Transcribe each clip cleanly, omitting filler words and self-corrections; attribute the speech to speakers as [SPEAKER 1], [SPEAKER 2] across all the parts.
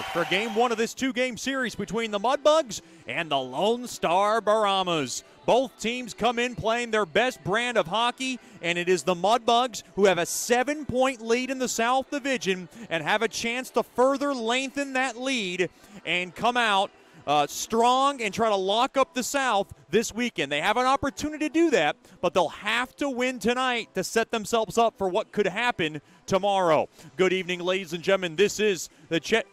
[SPEAKER 1] for Game 1 of this two-game series between the Mudbugs and the Lone Star Brahmas. Both teams come in playing their best brand of hockey, and it is the Mudbugs who have a 7-point lead in the South Division and have a chance to further lengthen that lead and come out strong and try to lock up the South this weekend. They have an opportunity to do that, but they'll have to win tonight to set themselves up for what could happen tomorrow. Good evening, ladies and gentlemen. This is the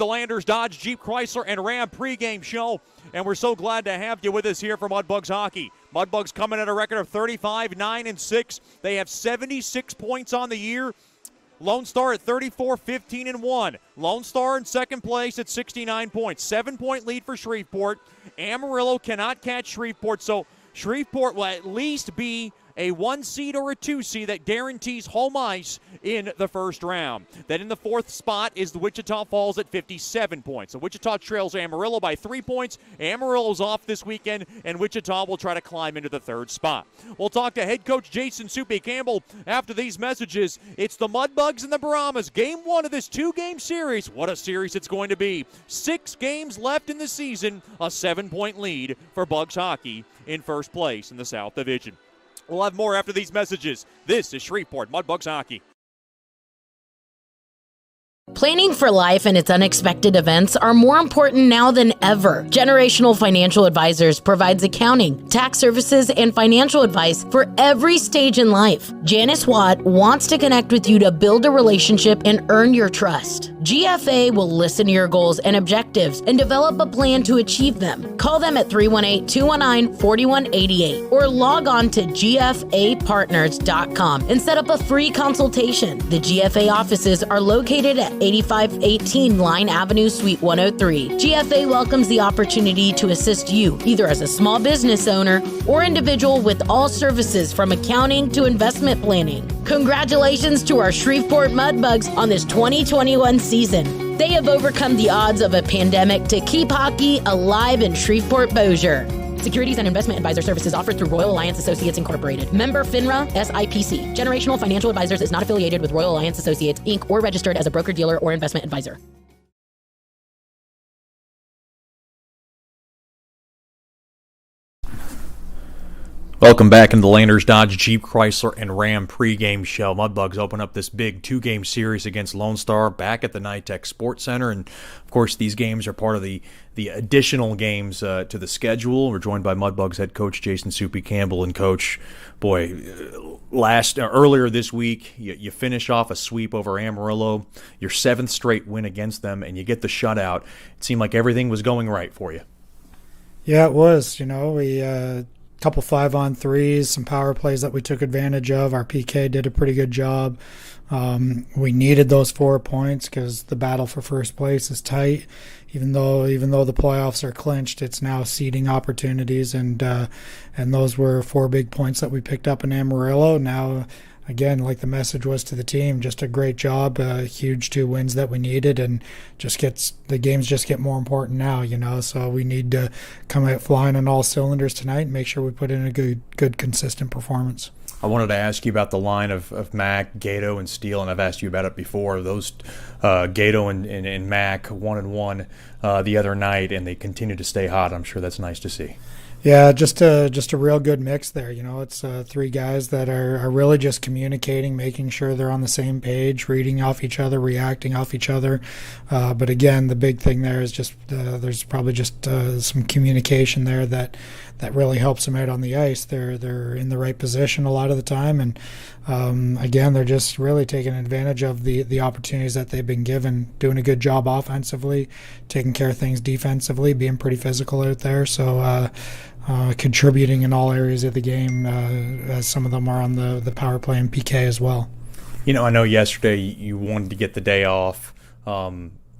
[SPEAKER 1] Landers Dodge Jeep Chrysler and Ram pregame show, and we're so glad to have you with us here for Mudbugs hockey. Mudbugs coming at a record of 35-9-6. They have 76 points on the year. Lone Star at 34-15-1. Lone Star in second place at 69 points. 7-point lead for Shreveport. Amarillo cannot catch Shreveport, so Shreveport will at least be a 1 seed or a 2 seed that guarantees home ice in the first round. Then in the fourth spot is the Wichita Falls at 57 points. So Wichita trails Amarillo by 3 points. Amarillo's off this weekend, and Wichita will try to climb into the third spot. We'll talk to head coach Jason Soupy Campbell after these messages. It's the Mudbugs and the Brahmas. Game 1 of this two-game series. What a series it's going to be. 6 games left in the season. A 7-point lead for Bugs hockey in first place in the South Division. We'll have more after these messages. This is Shreveport Mudbugs hockey.
[SPEAKER 2] Planning for life and its unexpected events are more important now than ever. Generational Financial Advisors provides accounting, tax services, and financial advice for every stage in life. Janice Watt wants to connect with you to build a relationship and earn your trust. GFA will listen to your goals and objectives and develop a plan to achieve them. Call them at 318-219-4188 or log on to gfapartners.com and set up a free consultation. The GFA offices are located at 8518 Line Avenue, Suite 103. GFA welcomes the opportunity to assist you, either as a small business owner or individual, with all services from accounting to investment planning. Congratulations to our Shreveport Mudbugs on this 2021 season. They have overcome the odds of a pandemic to keep hockey alive in Shreveport-Bossier. Securities and investment advisor services offered through Royal Alliance Associates Incorporated. Member FINRA SIPC. Generational Financial Advisors is not affiliated with Royal Alliance Associates, Inc. or registered as a broker-dealer or investment advisor.
[SPEAKER 1] Welcome back into the Landers Dodge Jeep Chrysler and Ram pregame show. Mudbugs open up this big two-game series against Lone Star back at the Nytex Sports Centre, and of course these games are part of the additional games to the schedule. We're joined by Mudbugs head coach Jason Soupy Campbell. And coach, earlier this week you finish off a sweep over Amarillo, your 7th straight win against them, and you get the shutout. It seemed like everything was going right for you.
[SPEAKER 3] Yeah, it was. We couple 5-on-3s, some power plays that we took advantage of. Our PK did a pretty good job. We needed those 4 points because the battle for first place is tight. Even though the playoffs are clinched, it's now seeding opportunities, and those were 4 big points that we picked up in Amarillo. Now, again, like the message was to the team, just a great job, huge 2 wins that we needed, and the games just get more important now, so we need to come out flying on all cylinders tonight and make sure we put in a good consistent performance.
[SPEAKER 1] I wanted to ask you about the line of Mac, Gato, and Steele, and I've asked you about it before. Those Gato and Mac 1-1 the other night, and they continue to stay hot. I'm sure that's nice to see.
[SPEAKER 3] Yeah, just a real good mix there. It's 3 guys that are really just communicating, making sure they're on the same page, reading off each other, reacting off each other. But again, the big thing there is just there's probably just some communication there that really helps them out on the ice. They're in the right position a lot of the time, and again, they're just really taking advantage of the opportunities that they've been given, doing a good job offensively, taking care of things defensively, being pretty physical out there. So contributing in all areas of the game, as some of them are on the power play and PK as well.
[SPEAKER 1] I know yesterday you wanted to get the day off.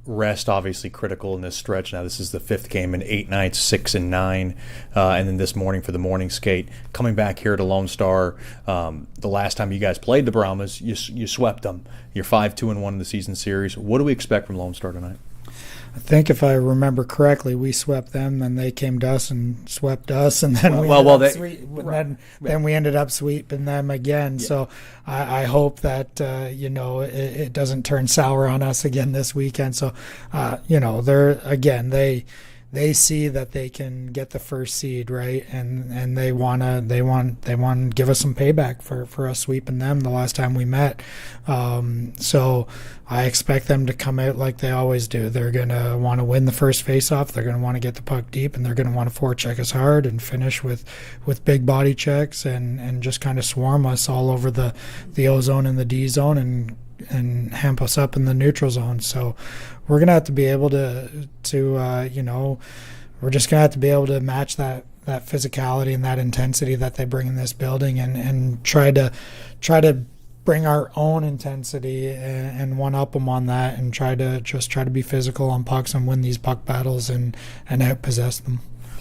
[SPEAKER 1] Rest obviously critical in this stretch. Now this is the 5th game in 8 nights, 6-9, and then this morning for the morning skate. Coming back here to Lone Star, the last time you guys played the Brahmas, you swept them. You're 5-2-1 in the season series. What do we expect from Lone Star tonight?
[SPEAKER 3] I think if I remember correctly, we swept them, and they came to us and swept us, and then then we ended up sweeping them again. Yeah. So I hope that it doesn't turn sour on us again this weekend. So they see that they can get the first seed, right, and they want to give us some payback for us sweeping them the last time we met. So I expect them to come out like they always do. They're going to want to win the first face-off. They're going to want to get the puck deep, and they're going to want to forecheck us hard and finish with big body checks and just kind of swarm us all over the O zone and the D zone and hamp us up in the neutral zone. So we're gonna have to be able to we're just gonna have to be able to match that physicality and that intensity that they bring in this building, and try to bring our own intensity and one up them on that, and try to be physical on pucks and win these puck battles and outpossess them.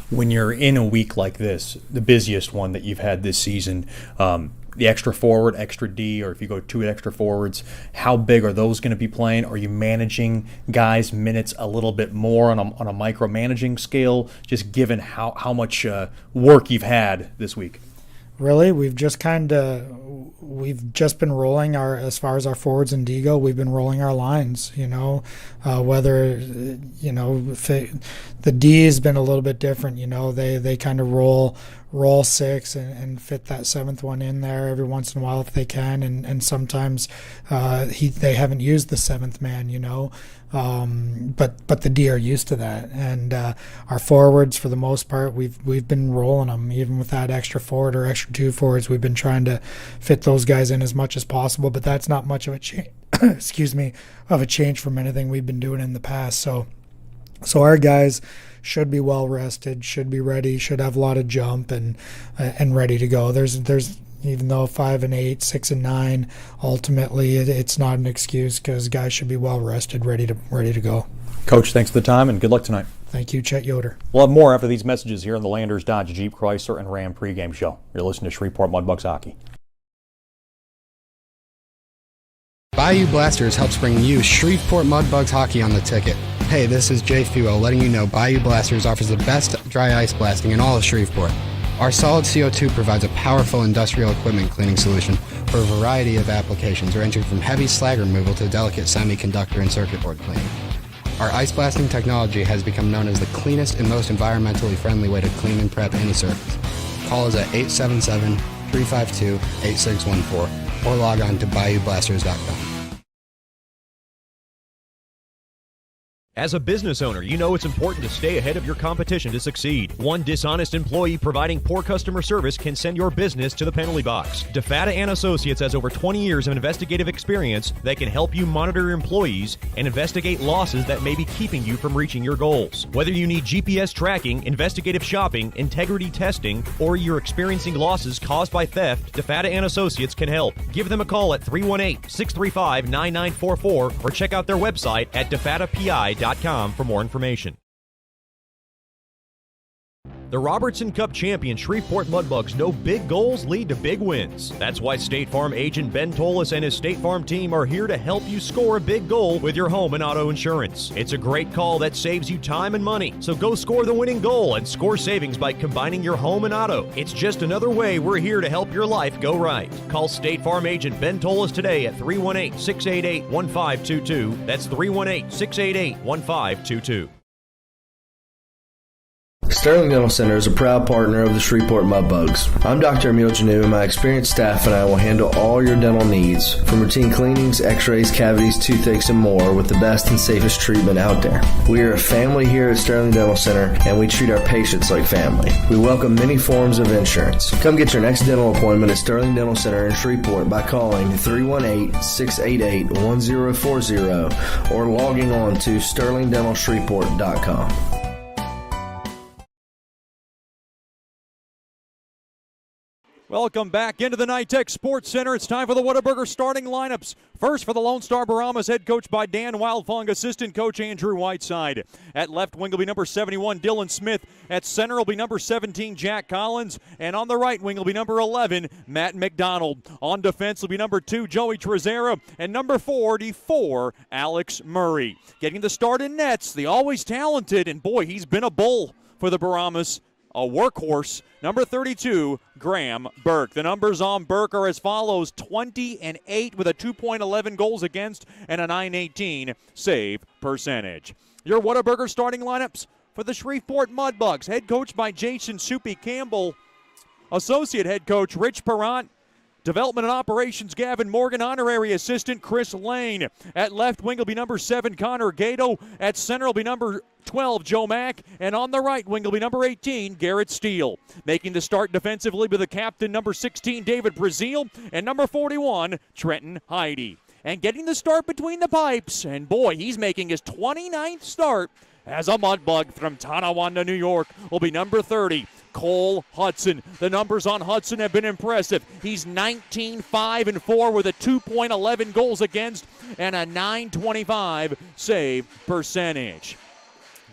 [SPEAKER 1] When you're in a week like this, the busiest one that you've had this season, the extra forward, extra D, or if you go 2 extra forwards, how big are those going to be playing? Are you managing guys' minutes a little bit more on a micromanaging scale, just given how much work you've had this week?
[SPEAKER 3] Really, we've just been rolling as far as our forwards and D go, we've been rolling our lines, whether, the D has been a little bit different, they kind of roll 6 and fit that 7th one in there every once in a while if they can, and sometimes they haven't used the 7th man, but the D are used to that, and our forwards, for the most part, we've been rolling them. Even with that extra forward or extra 2 forwards, we've been trying to fit those guys in as much as possible, but that's not much of a change of a change from anything we've been doing in the past. So our guys should be well rested, should be ready, should have a lot of jump and ready to go. There's even though 5 and 8, 6 and 9, ultimately it's not an excuse, because guys should be well rested, ready to go.
[SPEAKER 1] Coach, thanks for the time and good luck tonight.
[SPEAKER 3] Thank you, Chet Yoder.
[SPEAKER 1] We'll have more after these messages here on the Landers Dodge Jeep Chrysler and Ram pregame show. You're listening to Shreveport Mudbugs hockey.
[SPEAKER 4] Bayou Blasters helps bring you Shreveport Mudbugs hockey on the ticket. Hey, this is Jay Fuel letting you know Bayou Blasters offers the best dry ice blasting in all of Shreveport. Our solid CO2 provides a powerful industrial equipment cleaning solution for a variety of applications, ranging from heavy slag removal to delicate semiconductor and circuit board cleaning. Our ice blasting technology has become known as the cleanest and most environmentally friendly way to clean and prep any surface. Call us at 877-352-8614 or log on to BayouBlasters.com.
[SPEAKER 5] As a business owner, you know it's important to stay ahead of your competition to succeed. One dishonest employee providing poor customer service can send your business to the penalty box. DeFatta & Associates has over 20 years of investigative experience that can help you monitor your employees and investigate losses that may be keeping you from reaching your goals. Whether you need GPS tracking, investigative shopping, integrity testing, or you're experiencing losses caused by theft, DeFatta & Associates can help. Give them a call at 318-635-9944 or check out their website at defattapi.com for more information. The Robertson Cup champion Shreveport Mudbugs know big goals lead to big wins. That's why State Farm agent Ben Tolis and his State Farm team are here to help you score a big goal with your home and auto insurance. It's a great call that saves you time and money. So go score the winning goal and score savings by combining your home and auto. It's just another way we're here to help your life go right. Call State Farm agent Ben Tolis today at 318-688-1522. That's 318-688-1522.
[SPEAKER 6] Sterling Dental Center is a proud partner of the Shreveport Mudbugs. I'm Dr. Emil Janu, and my experienced staff and I will handle all your dental needs, from routine cleanings, x-rays, cavities, toothaches, and more, with the best and safest treatment out there. We are a family here at Sterling Dental Center, and we treat our patients like family. We welcome many forms of insurance. Come get your next dental appointment at Sterling Dental Center in Shreveport by calling 318-688-1040 or logging on to sterlingdentalshreveport.com.
[SPEAKER 1] Welcome back into the Nytex Sports Center. It's time for the Whataburger starting lineups. First for the Lone Star Brahmas, head coach by Dan Wildfung, assistant coach Andrew Whiteside. At left wing will be number 71, Dylan Smith. At center will be number 17, Jack Collins. And on the right wing will be number 11, Matt McDonald. On defense will be number 2, Joey Trezera. And number 44, Alex Murray. Getting the start in nets, the always talented, and boy, he's been a bull for the Brahmas. A workhorse, number 32, Graham Burke. The numbers on Burke are as follows: 20-8 with a 2.11 goals against and a 918 save percentage. Your Whataburger starting lineups for the Shreveport Mudbugs. Head coach by Jason Soupy Campbell. Associate head coach Rich Perrant. Development and Operations, Gavin Morgan. Honorary assistant, Chris Lane. At left wing will be number 7, Connor Gato. At center will be number 12, Joe Mack. And on the right wing will be number 18, Garrett Steele. Making the start defensively with the captain, number 16, David Brazil. And number 41, Trenton Heide. And getting the start between the pipes. And boy, he's making his 29th start as a Mudbug from Tonawanda, New York, will be number 30, Cole Hudson. The numbers on Hudson have been impressive. He's 19-5-4 with a 2.11 goals against and a 925 save percentage.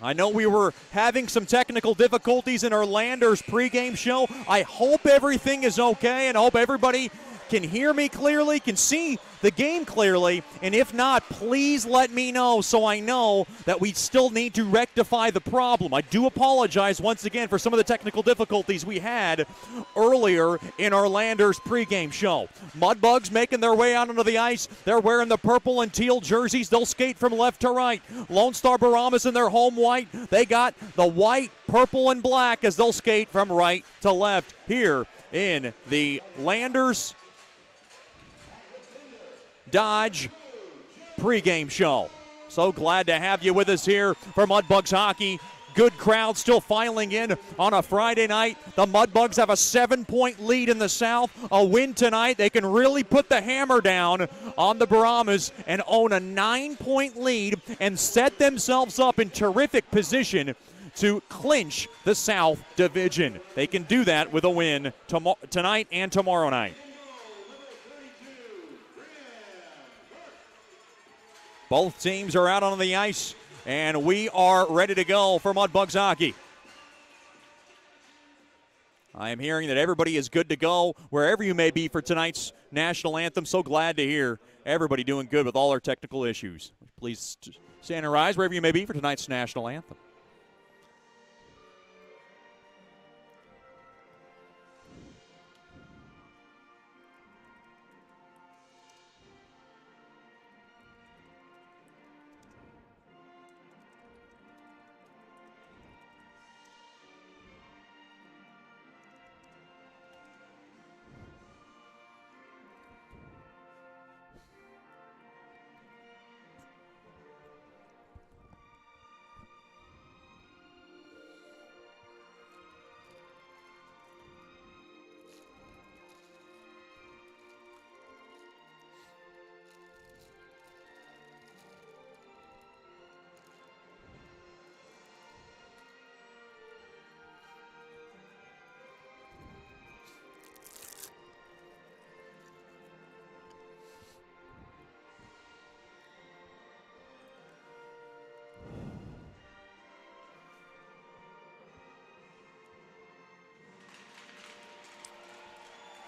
[SPEAKER 1] I know we were having some technical difficulties in our Landers pregame show. I hope everything is okay, and I hope everybody can hear me clearly, can see the game clearly, and if not, please let me know so I know that we still need to rectify the problem. I do apologize once again for some of the technical difficulties we had earlier in our Landers pregame show. Mudbugs making their way out onto the ice. They're wearing the purple and teal jerseys. They'll skate from left to right. Lone Star Brahmas in their home white. They got the white, purple, and black as they'll skate from right to left here in the Landers Dodge pregame show. So glad to have you with us here for Mudbugs hockey. Good crowd still filing in on a Friday night. The Mudbugs have a 7-point lead in the South. A win tonight, they can really put the hammer down on the Brahmas and own a 9-point lead and set themselves up in terrific position to clinch the South Division. They can do that with a win tonight and tomorrow night. Both teams are out on the ice, and we are ready to go for Mudbugs hockey. I am hearing that everybody is good to go wherever you may be for tonight's national anthem. So glad to hear everybody doing good with all our technical issues. Please stand and rise wherever you may be for tonight's national anthem.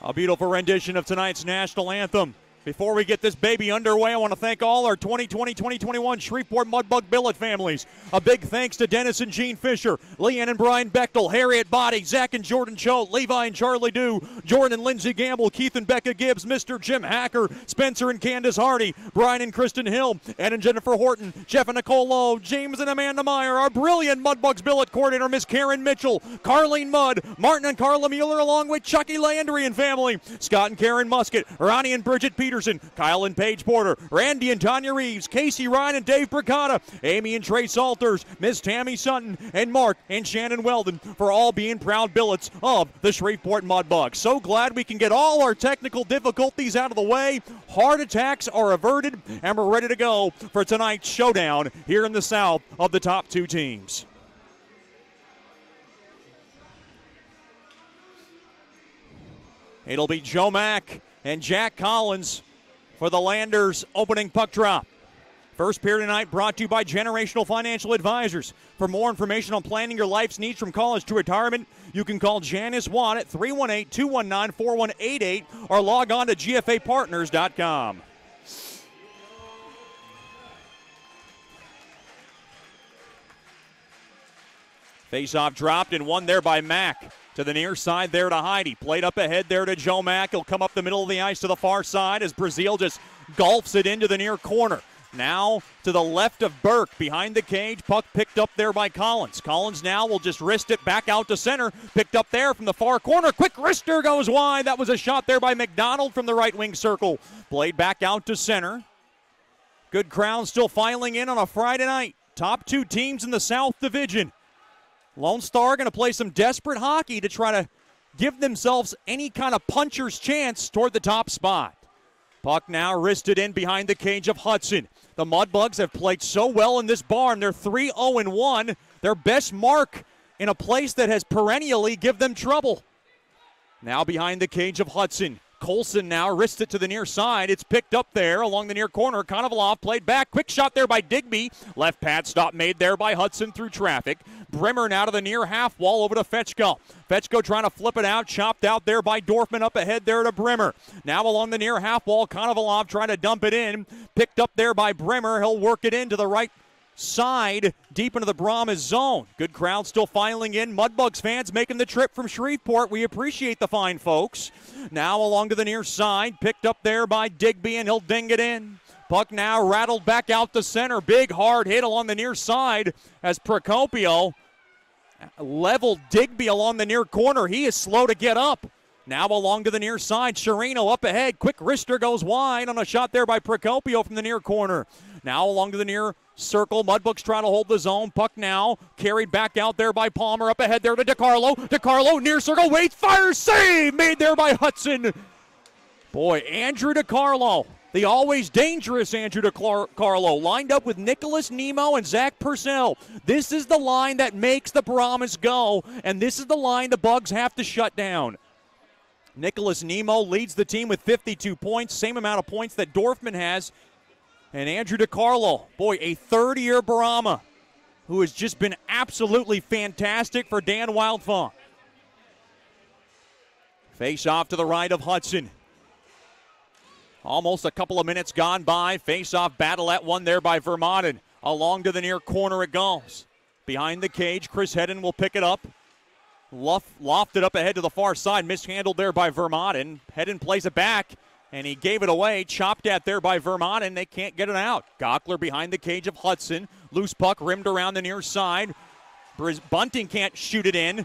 [SPEAKER 1] A beautiful rendition of tonight's national anthem. Before we get this baby underway, I want to thank all our 2020-2021 Shreveport Mudbug billet families. A big thanks to Dennis and Gene Fisher, Leanne and Brian Bechtel, Harriet Body, Zach and Jordan Choate, Levi and Charlie Dew, Jordan and Lindsey Gamble, Keith and Becca Gibbs, Mr. Jim Hacker, Spencer and Candace Hardy, Brian and Kristen Hill, Ed and Jennifer Horton, Jeff and Nicole Lowe, James and Amanda Meyer, our brilliant Mudbugs billet coordinator, Miss Karen Mitchell, Carlene Mudd, Martin and Carla Mueller, along with Chucky Landry and family, Scott and Karen Musket, Ronnie and Bridget Peterson, Kyle and Paige Porter, Randy and Tanya Reeves, Casey Ryan and Dave Bricata, Amy and Trey Salters, Miss Tammy Sutton, and Mark and Shannon Weldon for all being proud billets of the Shreveport Mudbugs. So glad we can get all our technical difficulties out of the way. Heart attacks are averted, and we're ready to go for tonight's showdown here in the South of the top two teams. It'll be Joe Mack and Jack Collins for the Landers opening puck drop. First period tonight brought to you by Generational Financial Advisors. For more information on planning your life's needs from college to retirement, you can call Janice Watt at 318-219-4188 or log on to gfapartners.com. Face-off dropped and won there by Mack. To the near side there to Heidi. Played up ahead there to Joe Mack. He'll come up the middle of the ice to the far side as Brazil just golfs it into the near corner. Now to the left of Burke, behind the cage. Puck picked up there by Collins. Collins now will just wrist it back out to center. Picked up there from the far corner. Quick wrister goes wide. That was a shot there by McDonald from the right wing circle. Played back out to center. Good crowd still filing in on a Friday night. Top two teams in the South Division. Lone Star going to play some desperate hockey to try to give themselves any kind of puncher's chance toward the top spot. Puck now wristed in behind the cage of Hudson. The Mudbugs have played so well in this barn. They're 3-0-1. Their best mark in a place that has perennially given them trouble. Now behind the cage of Hudson. Colson now wrists it to the near side. It's picked up there along the near corner. Konovalov played back. Quick shot there by Digby. Left pad stop made there by Hudson through traffic. Brimmer now to the near half wall over to Fetchko. Fetchko trying to flip it out. Chopped out there by Dorfman up ahead there to Brimmer. Now along the near half wall. Konovalov trying to dump it in. Picked up there by Brimmer. He'll work it into the right side deep into the Brahmas zone. Good crowd still filing in. Mudbugs fans making the trip from Shreveport. We appreciate the fine folks. Now along to the near side. Picked up there by Digby and he'll ding it in. Puck now rattled back out the center. Big hard hit along the near side as Procopio leveled Digby along the near corner. He is slow to get up. Now along to the near side. Chirino up ahead. Quick wrister goes wide on a shot there by Procopio from the near corner. Now along to the near circle. Mudbugs trying to hold the zone. Puck now carried back out there by Palmer. Up ahead there to DeCarlo. DeCarlo near circle. Waits. Fires. Save made there by Hudson. Boy, Andrew DeCarlo. The always dangerous Andrew DeCarlo lined up with Nicholas Nemo and Zach Purcell. This is the line that makes the Brahmas go, and this is the line the Bugs have to shut down. Nicholas Nemo leads the team with 52 points, same amount of points that Dorfman has. And Andrew DeCarlo, boy, a third-year Brahma who has just been absolutely fantastic for Dan Wildfawn. Face off to the right of Hudson. Almost a couple of minutes gone by. Face-off battle at one there by Vermaelen. Along to the near corner it goes. Behind the cage, Chris Hedden will pick it up. Lofted up ahead to the far side. Mishandled there by Vermaelen. Hedden plays it back, and he gave it away. Chopped at there by Vermaelen. They can't get it out. Gockler behind the cage of Hudson. Loose puck rimmed around the near side. Bunting can't shoot it in.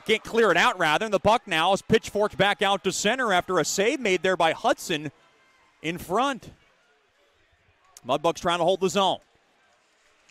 [SPEAKER 1] Can't clear it out, rather. And the puck now is pitchforked back out to center after a save made there by Hudson in front. Mudbugs trying to hold the zone.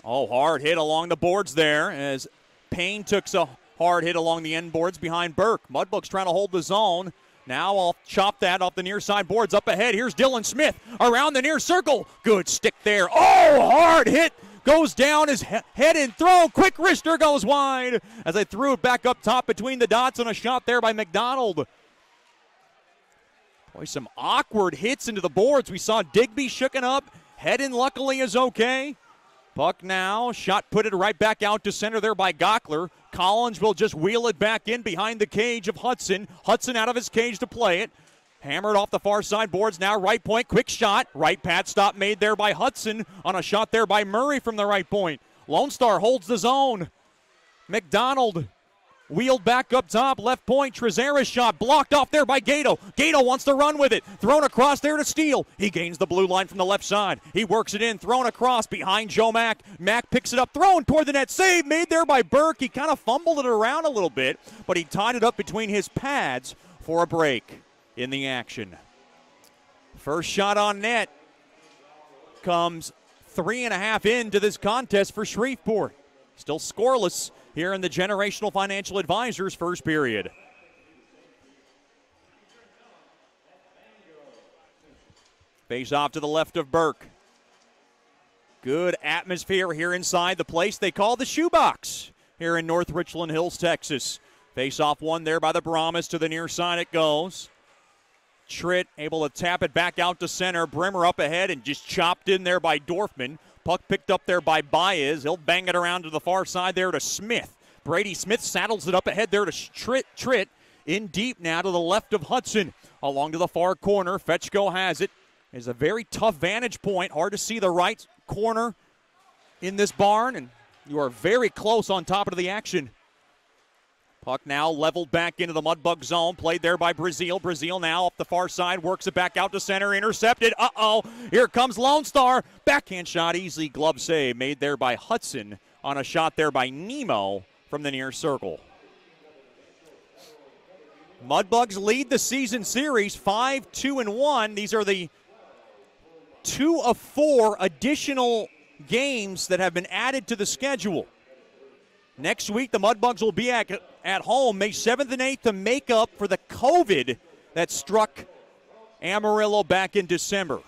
[SPEAKER 1] Oh, hard hit along the boards there as Payne took a hard hit along the end boards behind Burke. Mudbugs trying to hold the zone. Now I'll chop that off the near side boards up ahead. Here's Dylan Smith around the near circle. Good stick there. Oh, hard hit. Goes down his head and throw. Quick wrister goes wide as I threw it back up top between the dots on a shot there by McDonald. Boy, some awkward hits into the boards. We saw Digby shooken up. Hedden luckily is okay. Puck now, shot put it right back out to center there by Gockler. Collins will just wheel it back in behind the cage of Hudson. Hudson out of his cage to play it. Hammered off the far side boards now, right point, quick shot. Right pad stop made there by Hudson on a shot there by Murray from the right point. Lone Star holds the zone. McDonald wheeled back up top, left point. Trezera's shot blocked off there by Gato. Gato wants to run with it. Thrown across there to Steele. He gains the blue line from the left side. He works it in, thrown across behind Joe Mack. Mack picks it up, thrown toward the net. Save made there by Burke. He kind of fumbled it around a little bit, but he tied it up between his pads for a break in the action. First shot on net comes 3.5 into this contest for Shreveport. Still scoreless here in the Generational Financial Advisors first period. Face off to the left of Burke. Good atmosphere here inside the place they call the Shoebox here in North Richland Hills, Texas. Face off one there by the Brahmas to the near side it goes. Tritt able to tap it back out to center. Brimmer up ahead and just chopped in there by Dorfman. Puck picked up there by Baez. He'll bang it around to the far side there to Smith. Brady Smith saddles it up ahead there to Tritt. In deep now to the left of Hudson. Along to the far corner. Fetchko has it. It's a very tough vantage point. Hard to see the right corner in this barn, and you are very close on top of the action. Puck now leveled back into the Mudbug zone. Played there by Brazil. Brazil now up the far side. Works it back out to center. Intercepted. Uh-oh. Here comes Lone Star. Backhand shot. Easy glove save. Made there by Hudson on a shot there by Nemo from the near circle. Mudbugs lead the season series 5-2-1. These are the 2 of 4 additional games that have been added to the schedule. Next week, the Mudbugs will be at home May 7th and 8th to make up for the COVID that struck Amarillo back in December.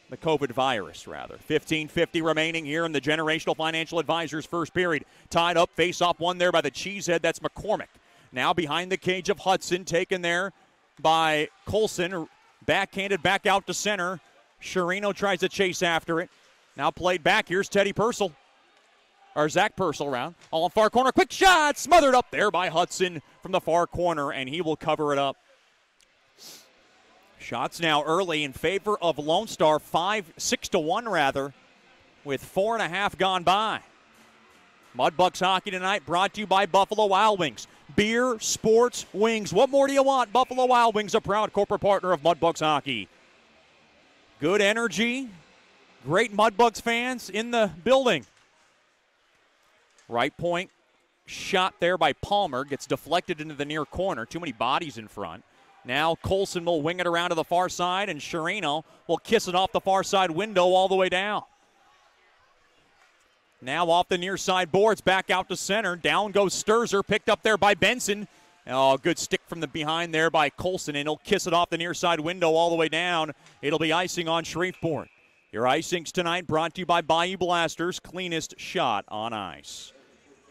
[SPEAKER 1] The COVID virus, rather. 15:50 remaining here in the Generational Financial Advisors first period. Tied up, face-off one there by the Cheesehead. That's McCormick. Now behind the cage of Hudson, taken there by Colson. Backhanded back out to center. Chirino tries to chase after it. Now played back. Here's Teddy Purcell. Or Zach Purcell around. All in far corner. Quick shot. Smothered up there by Hudson from the far corner, and he will cover it up. Shots now early in favor of Lone Star. 6-1 rather, with 4.5 gone by. Mudbugs hockey tonight brought to you by Buffalo Wild Wings. Beer, sports, wings. What more do you want? Buffalo Wild Wings, a proud corporate partner of Mudbugs hockey. Good energy. Great Mudbugs fans in the building. Right point shot there by Palmer. Gets deflected into the near corner. Too many bodies in front. Now Colson will wing it around to the far side, and Chirino will kiss it off the far side window all the way down. Now off the near side boards, back out to center. Down goes Sturzer, picked up there by Benson. Oh, good stick from the behind there by Colson, and he'll kiss it off the near side window all the way down. It'll be icing on Shreveport. Your icings tonight brought to you by Bayou Blasters, cleanest shot on ice.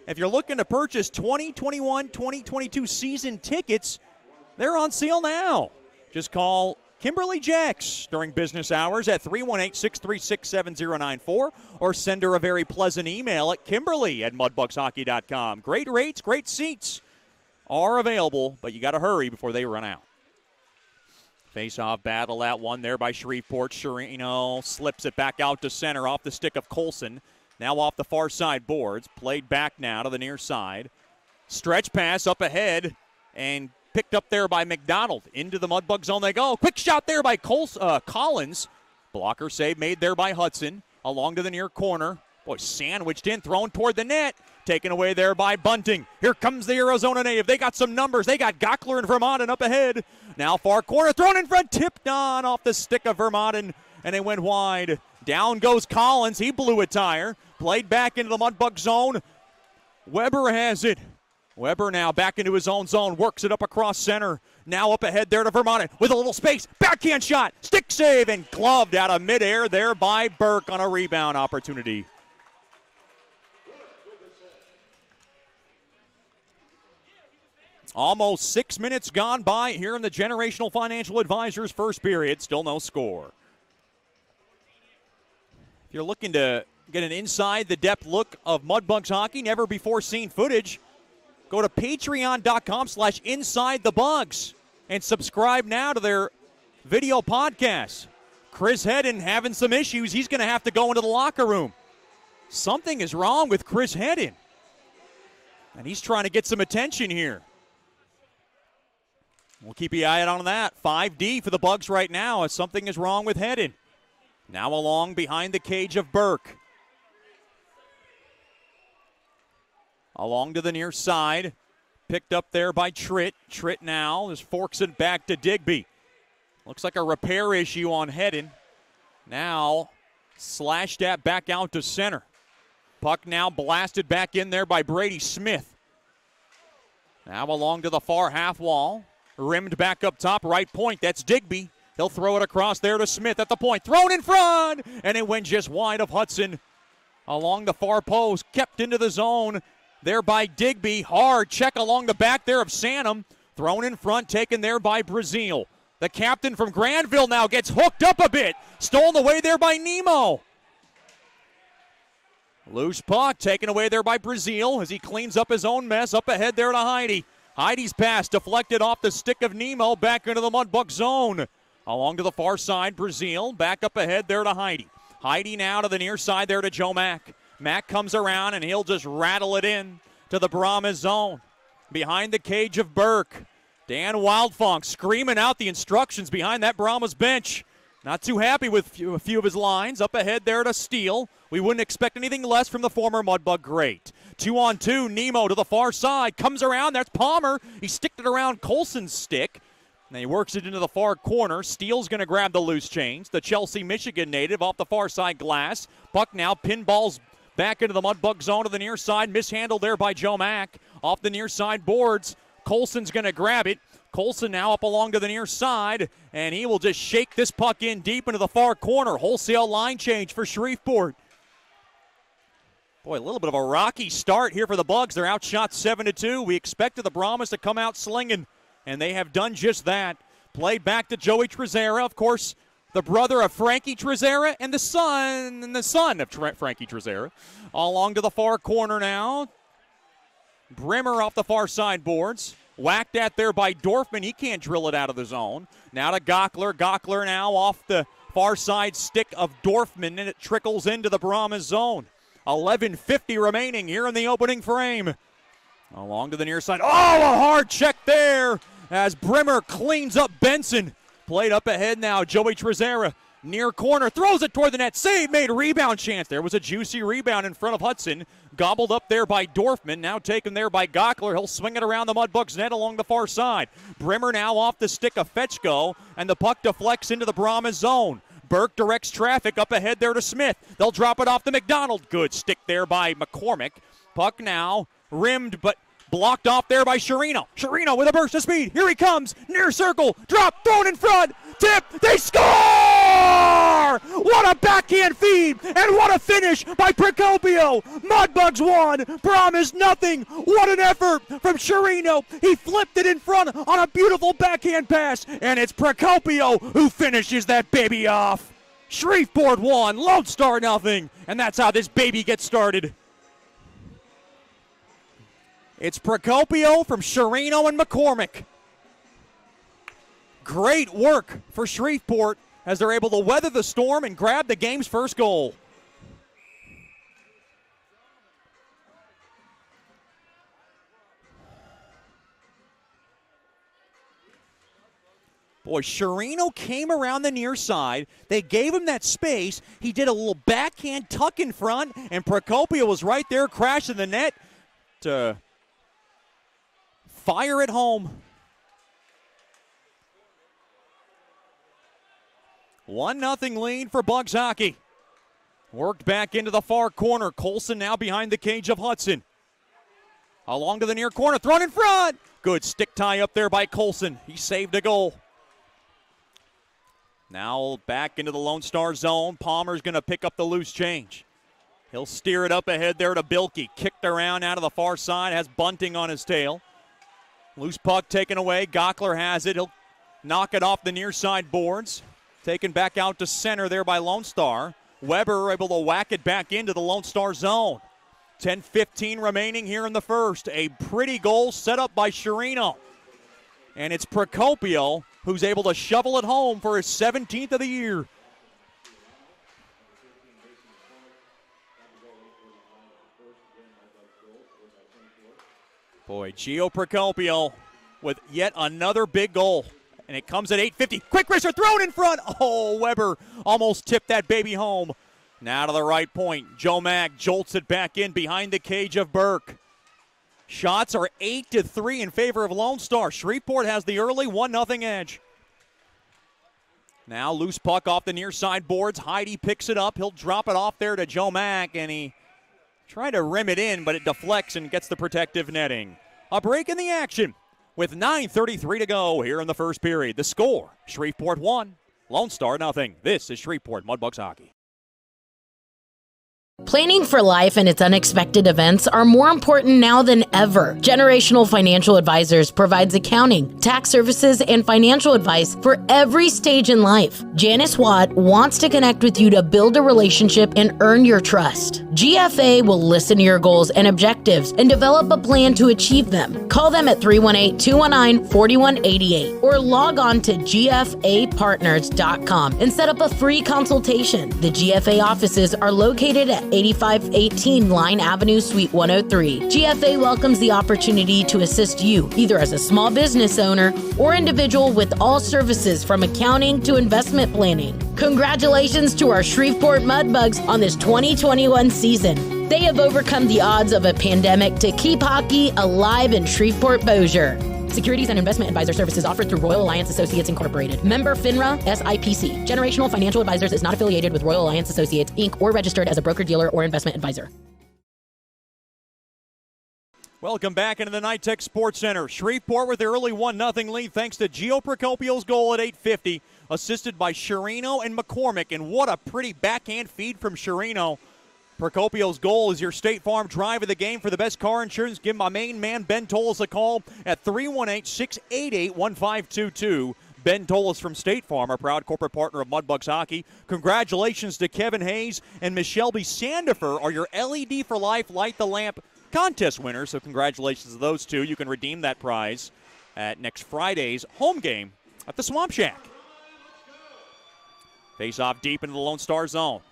[SPEAKER 1] If you're looking to purchase 2021, 2022 season tickets, they're on sale now. Just call Kimberly Jacks during business hours at 318-636-7094 or send her a very pleasant email at kimberly@mudbugshockey.com. Great rates, great seats are available, but you got to hurry before they run out. Face-off battle, that one there by Shreveport. Chirino slips it back out to center off the stick of Colson. Now off the far side boards. Played back now to the near side. Stretch pass up ahead and picked up there by McDonald. Into the Mudbug zone they go. Quick shot there by Collins. Blocker save made there by Hudson. Along to the near corner. Boy, sandwiched in, thrown toward the net. Taken away there by Bunting. Here comes the Arizona native. They got some numbers. They got Gockler and Vermonten up ahead. Now far corner, thrown in front, tipped on off the stick of Vermonten, and it went wide. Down goes Collins. He blew a tire. Played back into the Mudbug zone. Weber has it. Weber now back into his own zone. Works it up across center. Now up ahead there to Vermonten with a little space. Backhand shot. Stick save and gloved out of midair there by Burke on a rebound opportunity. Almost 6 minutes gone by here in the Generational Financial Advisors first period. Still no score. If you're looking to get an inside-the-depth look of Mudbugs hockey, never before seen footage, go to patreon.com/InsideTheBugs and subscribe now to their video podcast. Chris Hedden having some issues. He's going to have to go into the locker room. Something is wrong with Chris Hedden, and he's trying to get some attention here. We'll keep an eye out on that. 5D for the Bugs right now as something is wrong with Hedden. Now along behind the cage of Burke. Along to the near side. Picked up there by Tritt. Tritt now just forks it back to Digby. Looks like a repair issue on Hedden. Now slashed at back out to center. Puck now blasted back in there by Brady Smith. Now along to the far half wall. Rimmed back up top, right point. That's Digby. He'll throw it across there to Smith at the point. Thrown in front, and it went just wide of Hudson. Along the far post, kept into the zone there by Digby. Hard check along the back there of Sanum. Thrown in front, taken there by Brazil. The captain from Granville now gets hooked up a bit. Stolen away there by Nemo. Loose puck taken away there by Brazil as he cleans up his own mess. Up ahead there to Heidi. Heidi's pass deflected off the stick of Nemo back into the Mudbug zone. Along to the far side, Brazil back up ahead there to Heidi. Heidi now to the near side there to Joe Mack. Mack comes around and he'll just rattle it in to the Brahmas zone. Behind the cage of Burke. Dan Wildfunk screaming out the instructions behind that Brahmas bench. Not too happy with a few of his lines. Up ahead there to Steele. We wouldn't expect anything less from the former Mudbug great. 2-on-2, Nemo to the far side. Comes around, that's Palmer. He sticked it around Colson's stick. And he works it into the far corner. Steele's going to grab the loose change. The Chelsea, Michigan native off the far side glass. Puck now pinballs back into the Mudbug zone to the near side. Mishandled there by Joe Mack. Off the near side boards. Colson's going to grab it. Colson now up along to the near side, and he will just shake this puck in deep into the far corner. Wholesale line change for Shreveport. Boy, a little bit of a rocky start here for the Bugs. They're outshot 7-2. We expected the Brahmas to come out slinging, and they have done just that. Play back to Joey Trezera, of course, the brother of Frankie Trezera and the son of Frankie Trezera. Along to the far corner now. Brimmer off the far side boards. Whacked at there by Dorfman. He can't drill it out of the zone. Now to Gockler. Gockler now off the far side stick of Dorfman, and it trickles into the Brahmas zone. 11:50 remaining here in the opening frame. Along to the near side. Oh, a hard check there as Brimmer cleans up Benson. Played up ahead now. Joey Trezera. Near corner, throws it toward the net. Save made, rebound chance. There was a juicy rebound in front of Hudson. Gobbled up there by Dorfman, now taken there by Gockler. He'll swing it around the Mudbugs net along the far side. Brimmer now off the stick of Fetchko, and the puck deflects into the Brahmas zone. Burke directs traffic up ahead there to Smith. They'll drop it off to McDonald. Good stick there by McCormick. Puck now rimmed, but blocked off there by Sherino. Sherino with a burst of speed. Here he comes. Near circle. Drop. Thrown in front. Tip. They score! What a backhand feed. And what a finish by Procopio. Mudbugs 1. Brahmas nothing. What an effort from Sherino. He flipped it in front on a beautiful backhand pass. And it's Procopio who finishes that baby off. Shreveport 1. Lone Star nothing. And that's how this baby gets started. It's Procopio from Sherino and McCormick. Great work for Shreveport as they're able to weather the storm and grab the game's first goal. Boy, Sherino came around the near side. They gave him that space. He did a little backhand tuck in front, and Procopio was right there crashing the net to fire it home. 1-0 lead for Bugs hockey. Worked back into the far corner. Colson now behind the cage of Hudson. Along to the near corner, thrown in front. Good stick tie up there by Colson. He saved a goal. Now back into the Lone Star zone. Palmer's going to pick up the loose change. He'll steer it up ahead there to Bilkey. Kicked around out of the far side, has Bunting on his tail. Loose puck taken away. Gockler has it. He'll knock it off the near side boards. Taken back out to center there by Lone Star. Weber able to whack it back into the Lone Star zone. 10:15 remaining here in the first. A pretty goal set up by Sherino. And it's Procopio who's able to shovel it home for his 17th of the year. Boy, Gio Procopio with yet another big goal. And it comes at 8:50. Quick wrister thrown in front. Oh, Weber almost tipped that baby home. Now to the right point. Joe Mack jolts it back in behind the cage of Burke. Shots are 8-3 in favor of Lone Star. Shreveport has the early 1-0 edge. Now loose puck off the near side boards. Heidi picks it up. He'll drop it off there to Joe Mack, and he tried to rim it in, but it deflects and gets the protective netting. A break in the action with 9:33 to go here in the first period. The score, Shreveport 1, Lone Star nothing. This is Shreveport Mudbugs hockey.
[SPEAKER 2] Planning for life and its unexpected events are more important now than ever. Generational Financial Advisors provides accounting, tax services, and financial advice for every stage in life. Janice Watt wants to connect with you to build a relationship and earn your trust. GFA will listen to your goals and objectives and develop a plan to achieve them. Call them at 318-219-4188 or log on to gfapartners.com and set up a free consultation. The GFA offices are located at 8518 Line Avenue, Suite 103. GFA welcomes the opportunity to assist you either as a small business owner or individual with all services from accounting to investment planning. Congratulations to our Shreveport Mudbugs on this 2021 season. They have overcome the odds of a pandemic to keep hockey alive in Shreveport-Bossier. Securities and investment advisor services offered through Royal Alliance Associates Incorporated. Member FINRA, SIPC. Generational Financial Advisors is not affiliated with Royal Alliance Associates, Inc. or registered as a broker-dealer or investment advisor.
[SPEAKER 1] Welcome back into the Nytex Sports Center. Shreveport with the early 1-0 lead thanks to Gio Procopio's goal at 8:50, assisted by Sherino and McCormick. And what a pretty backhand feed from Sherino. Procopio's goal is your State Farm drive of the game. For the best car insurance, give my main man Ben Toles a call at 318-688-1522. Ben Toles from State Farm, our proud corporate partner of Mudbugs Hockey. Congratulations to Kevin Hayes and Miss Shelby Sandifer are your LED for Life Light the Lamp contest winners. So congratulations to those two. You can redeem that prize at next Friday's home game at the Swamp Shack. Face off deep into the Lone Star zone.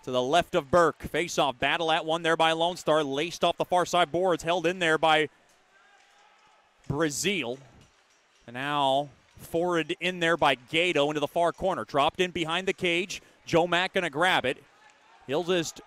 [SPEAKER 1] To the left of Burke. Face-off battle at one there by Lone Star. Laced off the far side boards. Held in there by Brazil. And now forward in there by Gato into the far corner. Dropped in behind the cage. Joe Mack going to grab it. He'll just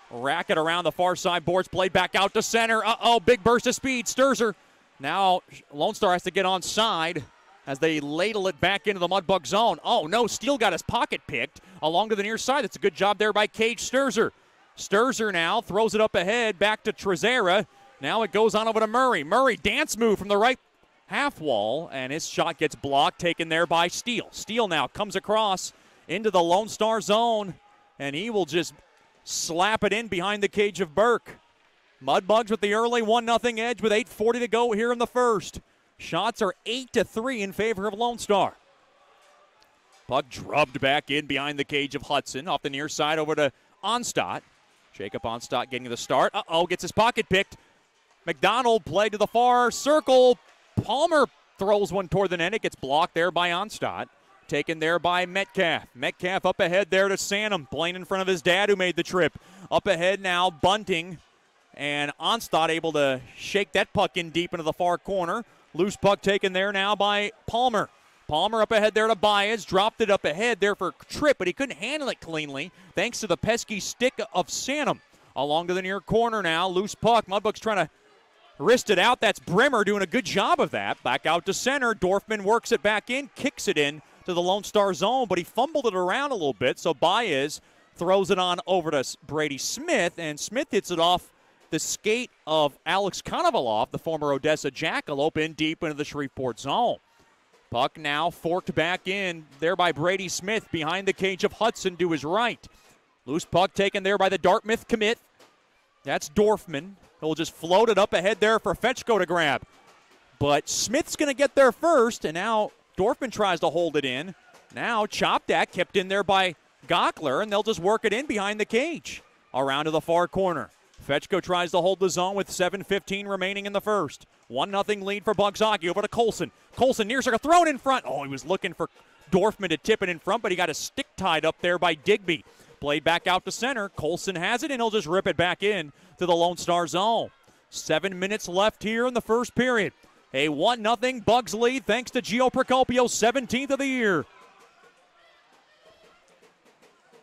[SPEAKER 1] rack it around the far side boards. Played back out to center. Uh-oh, big burst of speed. Sturzer. Now Lone Star has to get on side as they ladle it back into the Mudbug zone. Oh, no, Steele got his pocket picked along to the near side. That's a good job there by Cage Sturzer. Sturzer now throws it up ahead, back to Trezera. Now it goes on over to Murray. Murray, dance move from the right half wall, and his shot gets blocked, taken there by Steele. Steele now comes across into the Lone Star zone, and he will just slap it in behind the cage of Burke. Mudbugs with the early 1-0 edge with 8:40 to go here in the first. Shots are 8-3 in favor of Lone Star. Puck drubbed back in behind the cage of Hudson. Off the near side over to Onstadt. Jacob Onstadt getting the start. Uh-oh, gets his pocket picked. McDonald played to the far circle. Palmer throws one toward the net. It gets blocked there by Onstadt. Taken there by Metcalf. Metcalf up ahead there to Sanum. Playing in front of his dad who made the trip. Up ahead now, Bunting. And Onstadt able to shake that puck in deep into the far corner. Loose puck taken there now by Palmer. Palmer up ahead there to Baez. Dropped it up ahead there for Tripp, but he couldn't handle it cleanly thanks to the pesky stick of Sanum. Along to the near corner now. Loose puck. Mudbugs trying to wrist it out. That's Brimmer doing a good job of that. Back out to center. Dorfman works it back in. Kicks it in to the Lone Star zone, but he fumbled it around a little bit. So Baez throws it on over to Brady Smith, and Smith hits it off the skate of Alex Konovalov, the former Odessa Jackalope, in deep into the Shreveport zone. Puck now forked back in there by Brady Smith behind the cage of Hudson to his right. Loose puck taken there by the Dartmouth commit. That's Dorfman. He'll just float it up ahead there for Fetchko to grab. But Smith's going to get there first, and now Dorfman tries to hold it in. Now chopped at, kept in there by Gockler, and they'll just work it in behind the cage. Around to the far corner. Fetchko tries to hold the zone with 7:15 remaining in the first. 1-0 lead for Bugs Hockey. Over to Colson. Colson near circle, thrown in front. Oh, he was looking for Dorfman to tip it in front, but he got his stick tied up there by Digby. Played back out to center. Colson has it, and he'll just rip it back in to the Lone Star zone. 7 minutes left here in the first period. A 1-0 Bugs lead thanks to Gio Procopio, 17th of the year.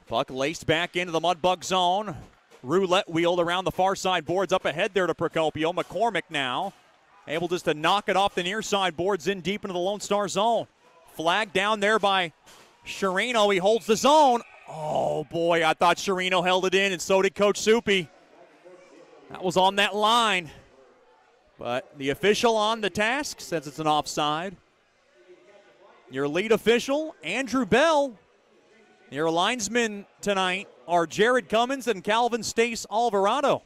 [SPEAKER 1] Puck laced back into the Mudbug zone. Roulette wheeled around the far side boards up ahead there to Procopio. McCormick now able just to knock it off the near side boards in deep into the Lone Star zone. Flag down there by Sherino. He holds the zone. Oh, boy, I thought Sherino held it in, and so did Coach Soupy. That was on that line. But the official on the task says it's an offside. Your lead official, Andrew Bell, your linesman tonight, are Jared Cummins and Calvin Stace Alvarado.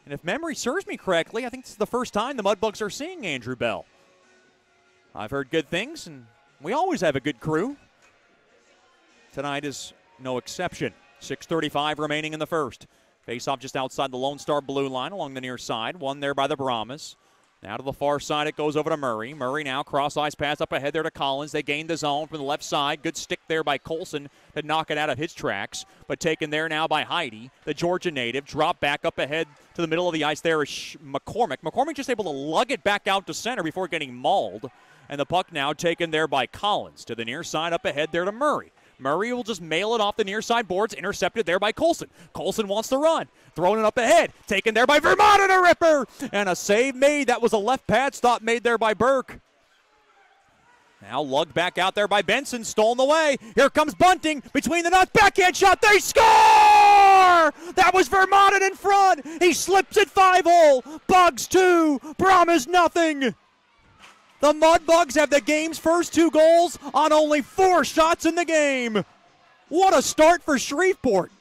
[SPEAKER 1] And if memory serves me correctly, I think this is the first time the Mudbugs are seeing Andrew Bell. I've heard good things, and we always have a good crew. Tonight is no exception. 6:35 remaining in the first. Face-off just outside the Lone Star blue line along the near side. One there by the Brahmas. Now to the far side, it goes over to Murray. Murray now cross-ice pass up ahead there to Collins. They gain the zone from the left side. Good stick there by Colson to knock it out of his tracks. But taken there now by Heidi, the Georgia native. Drop back up ahead to the middle of the ice there is McCormick. McCormick just able to lug it back out to center before getting mauled. And the puck now taken there by Collins. To the near side up ahead there to Murray. Murray will just mail it off the near side boards, intercepted there by Colson. Colson wants to run, throwing it up ahead, taken there by Vermont and a ripper, and a save made. That was a left pad stop made there by Burke. Now lugged back out there by Benson, stolen away. Here comes Bunting between the nuts, backhand shot, they score! That was Vermont in front. He slips it 5-hole. Bugs 2, Brahmas nothing. The Mudbugs have the game's first 2 goals on only 4 shots in the game. What a start for Shreveport.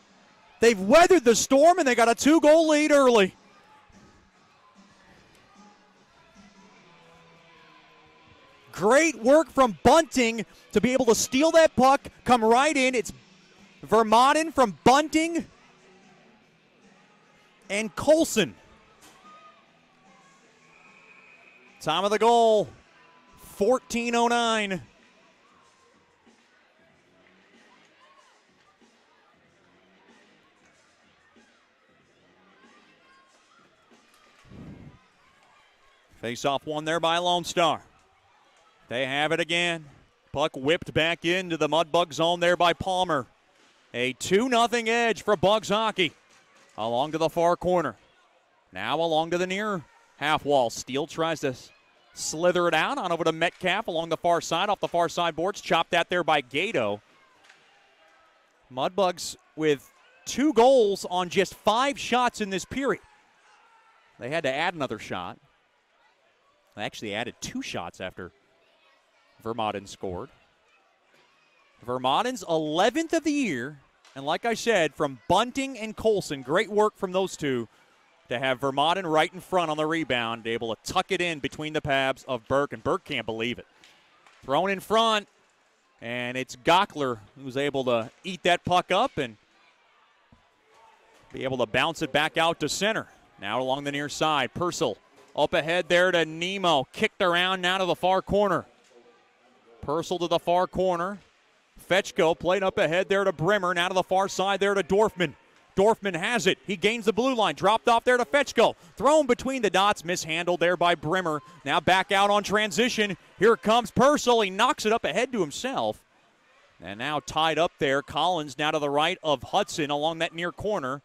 [SPEAKER 1] They've weathered the storm and they got a 2-goal lead early. Great work from Bunting to be able to steal that puck, come right in. It's Vermaelen from Bunting and Colson. Time of the goal. 14:09. Face-off won there by Lone Star. They have it again. Puck whipped back into the Mudbug zone there by Palmer. A 2-0 edge for Bugs hockey. Along to the far corner. Now along to the near half wall. Steele tries to slither it out on over to Metcalf along the far side, off the far side boards. Chopped that there by Gato. Mudbugs with 2 goals on just 5 shots in this period. They had to add another shot. They actually added 2 shots after Vermaelen scored. Vermaelen's 11th of the year. And like I said, from Bunting and Colson, great work from those two to have Vermaelen right in front on the rebound, able to tuck it in between the pads of Burke, and Burke can't believe it. Thrown in front, and it's Gockler who's able to eat that puck up and be able to bounce it back out to center. Now along the near side, Purcell up ahead there to Nemo, kicked around now to the far corner. Purcell to the far corner. Fetchko played up ahead there to Brimmer, now to the far side there to Dorfman. Dorfman has it. He gains the blue line. Dropped off there to Fetchko. Thrown between the dots. Mishandled there by Brimmer. Now back out on transition. Here comes Purcell. He knocks it up ahead to himself. And now tied up there. Collins now to the right of Hudson along that near corner.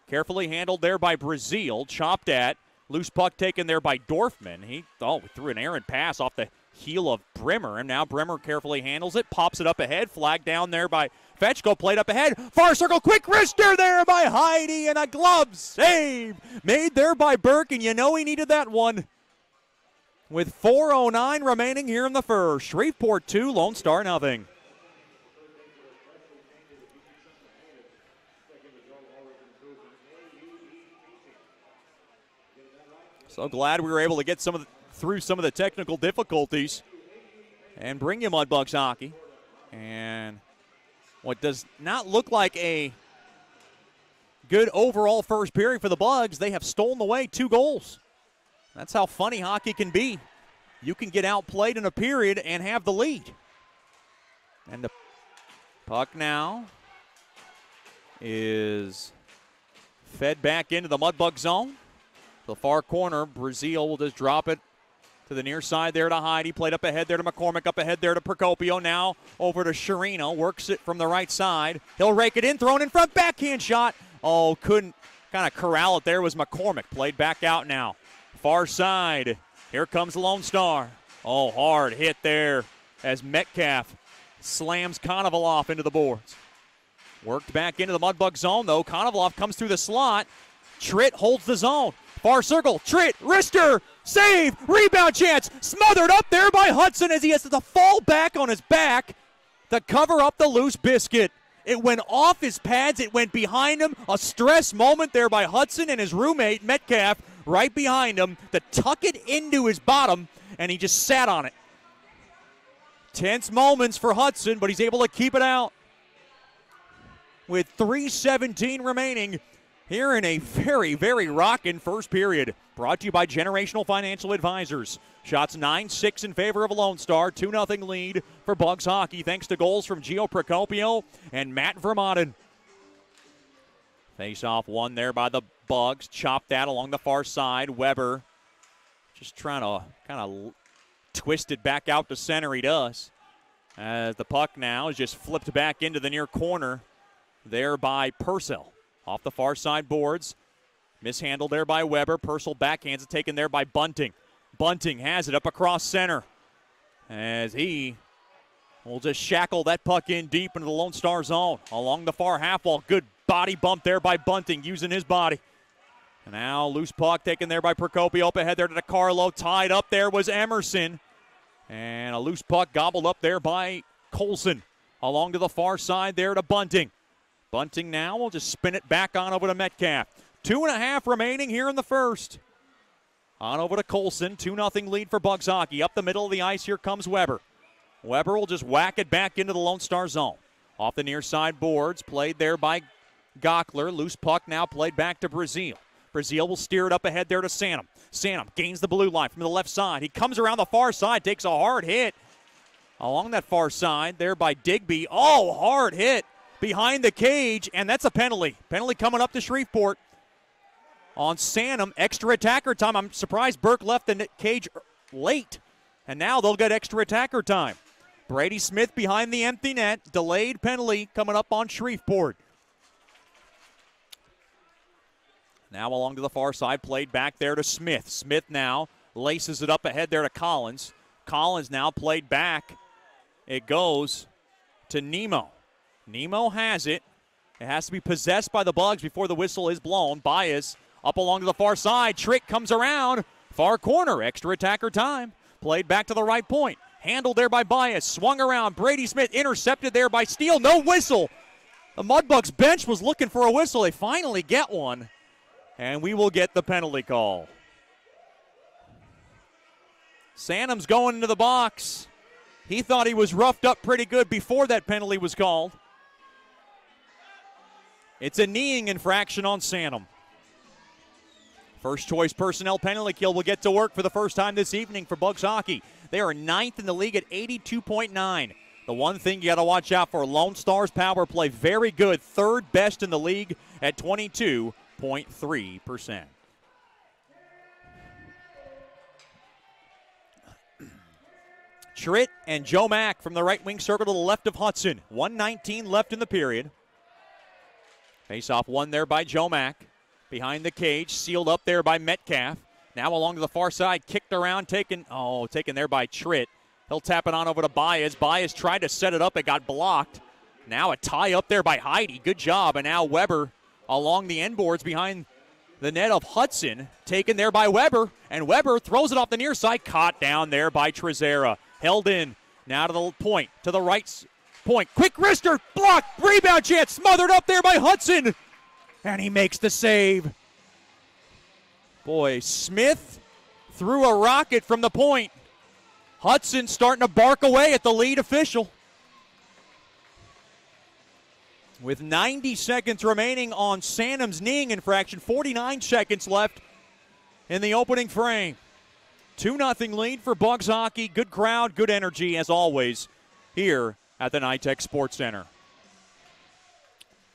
[SPEAKER 1] Carefully handled there by Brazil. Chopped at. Loose puck taken there by Dorfman. He threw an errant pass off the heel of Brimmer. And now Brimmer carefully handles it. Pops it up ahead. Flag down there by Fetchko, played up ahead. Far circle, quick wrister there by Heidi, and a glove save made there by Burke, and you know he needed that one. With 4:09 remaining here in the first. Shreveport 2, Lone Star nothing. So glad we were able to get through some of the technical difficulties and bring you Mudbugs hockey. And what does not look like a good overall first period for the Bugs, they have stolen away 2 goals. That's how funny hockey can be. You can get outplayed in a period and have the lead. And the puck now is fed back into the Mudbug zone. The far corner, Brazil will just drop it to the near side there to Heidi. Played up ahead there to McCormick. Up ahead there to Procopio. Now over to Sherino. Works it from the right side. He'll rake it in. Thrown in front. Backhand shot. Oh, couldn't kind of corral it there was McCormick. Played back out now. Far side. Here comes Lone Star. Oh, hard hit there as Metcalf slams Konovalov into the boards. Worked back into the Mudbug zone, though. Konovalov comes through the slot. Tritt holds the zone. Far circle, Tritt, wrister, save, rebound chance, smothered up there by Hudson as he has to fall back on his back to cover up the loose biscuit. It went off his pads. It went behind him. A stress moment there by Hudson and his roommate, Metcalf, right behind him to tuck it into his bottom, and he just sat on it. Tense moments for Hudson, but he's able to keep it out. With 3:17 remaining here in a very, very rockin' first period. Brought to you by Generational Financial Advisors. Shots 9-6 in favor of Lone Star. 2-0 lead for Bugs hockey thanks to goals from Gio Procopio and Matt Vermaelen. Face-off won there by the Bugs. Chopped that along the far side. Weber just trying to kind of twist it back out to center. He does. As the puck now is just flipped back into the near corner there by Purcell. Off the far side boards. Mishandled there by Weber. Purcell backhands it, taken there by Bunting. Bunting has it up across center as he will just shackle that puck in deep into the Lone Star zone. Along the far half wall. Good body bump there by Bunting, using his body. And now loose puck taken there by Procopio. Up ahead there to DeCarlo. Tied up there was Emerson. And a loose puck gobbled up there by Colson. Along to the far side there to Bunting. Bunting now will just spin it back on over to Metcalf. 2.5 remaining here in the first. On over to Colson. 2-0 lead for Bugs hockey. Up the middle of the ice, here comes Weber. Weber will just whack it back into the Lone Star zone. Off the near side boards, played there by Gockler. Loose puck now played back to Brazil. Brazil will steer it up ahead there to Santom. Santom gains the blue line from the left side. He comes around the far side, takes a hard hit. Along that far side there by Digby. Oh, hard hit behind the cage, and that's a penalty. Penalty coming up to Shreveport on Santom. Extra attacker time. I'm surprised Burke left the cage late, and now they'll get extra attacker time. Brady Smith behind the empty net. Delayed penalty coming up on Shreveport. Now along to the far side, played back there to Smith. Smith now laces it up ahead there to Collins. Collins now played back. It goes to Nemo. Nemo has it. It has to be possessed by the Bugs before the whistle is blown. Bias up along to the far side. Trick comes around. Far corner. Extra attacker time. Played back to the right point. Handled there by Bias. Swung around. Brady Smith intercepted there by Steele. No whistle. The Mudbugs bench was looking for a whistle. They finally get one. And we will get the penalty call. Santom's going into the box. He thought he was roughed up pretty good before that penalty was called. It's a kneeing infraction on Santom. First choice personnel penalty kill will get to work for the first time this evening for Bugs hockey. They are 9th in the league at 82.9. The one thing you got to watch out for, Lone Star's power play, very good. Third best in the league at 22.3%. Schritt and Joe Mack from the right wing circle to the left of Hudson. 1:19 left in the period. Face-off won there by Joe Mack. Behind the cage, sealed up there by Metcalf. Now along to the far side, kicked around, taken there by Schritt. He'll tap it on over to Baez. Baez tried to set it up, it got blocked. Now a tie up there by Heidi. Good job. And now Weber along the end boards behind the net of Hudson. Taken there by Weber. And Weber throws it off the near side. Caught down there by Trezera. Held in. Now to the point. To the right point. Quick wrister. Blocked. Rebound chance. Smothered up there by Hudson. And he makes the save. Boy, Smith threw a rocket from the point. Hudson starting to bark away at the lead official. With 90 seconds remaining on Santom's kneeing infraction, 49 seconds left in the opening frame. 2-0 lead for Bugs hockey. Good crowd, good energy as always here at the Nytex Sports Centre.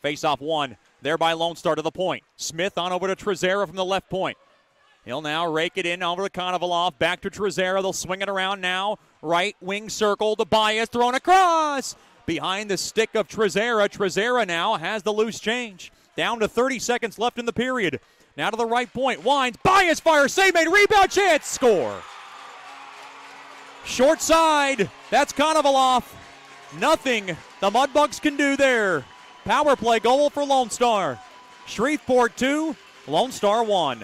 [SPEAKER 1] Face-off one there by Lone Star to the point. Smith on over to Trezera from the left point. He'll now rake it in over to Konovalov. Back to Trezera. They'll swing it around now. Right wing circle to Bias. Thrown across. Behind the stick of Trezera. Trezera now has the loose change. Down to 30 seconds left in the period. Now to the right point. Winds. Bias fire. Save made. Rebound chance. Score. Short side. That's Konovalov. Nothing the Mudbugs can do there. Power play goal for Lone Star. Shreveport 2. Lone Star 1.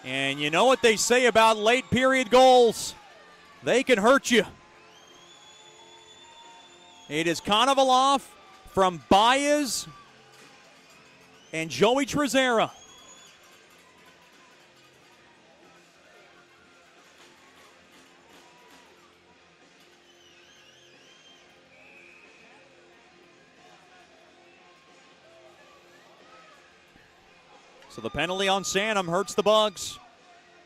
[SPEAKER 1] And you know what they say about late period goals? They can hurt you. It is Konovalov from Baez and Joey Trezera. So the penalty on Santam hurts the Bugs.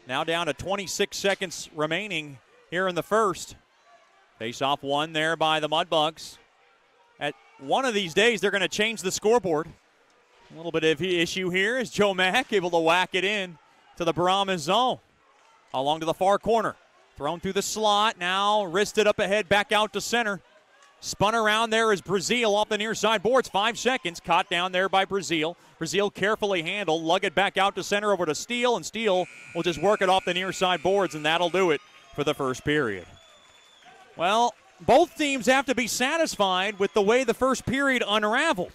[SPEAKER 1] Now down to 26 seconds remaining here in the first. Face-off one there by the Mudbugs. At one of these days, they're going to change the scoreboard. A little bit of issue here is Joe Mack able to whack it in to the Brahmas zone. Along to the far corner. Thrown through the slot. Now wristed up ahead, back out to center. Spun around there is Brazil off the near side boards. 5 seconds. Caught down there by Brazil. Brazil carefully handled. Lug it back out to center over to Steele. And Steele will just work it off the near side boards. And that'll do it for the first period. Well, both teams have to be satisfied with the way the first period unraveled.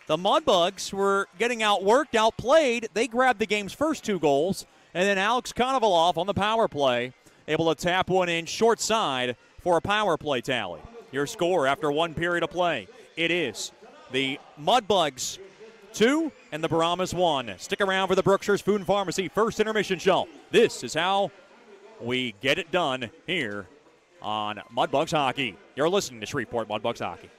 [SPEAKER 1] The Mudbugs were getting outworked, outplayed. They grabbed the game's first 2 goals. And then Alex Konovalov on the power play, able to tap one in short side for a power play tally. Your score after 1 period of play, it is the Mudbugs 2 and the Brahmas 1. Stick around for the Brookshire's Food and Pharmacy first intermission show. This is how we get it done here on Mudbugs Hockey. You're listening to Shreveport Mudbugs Hockey.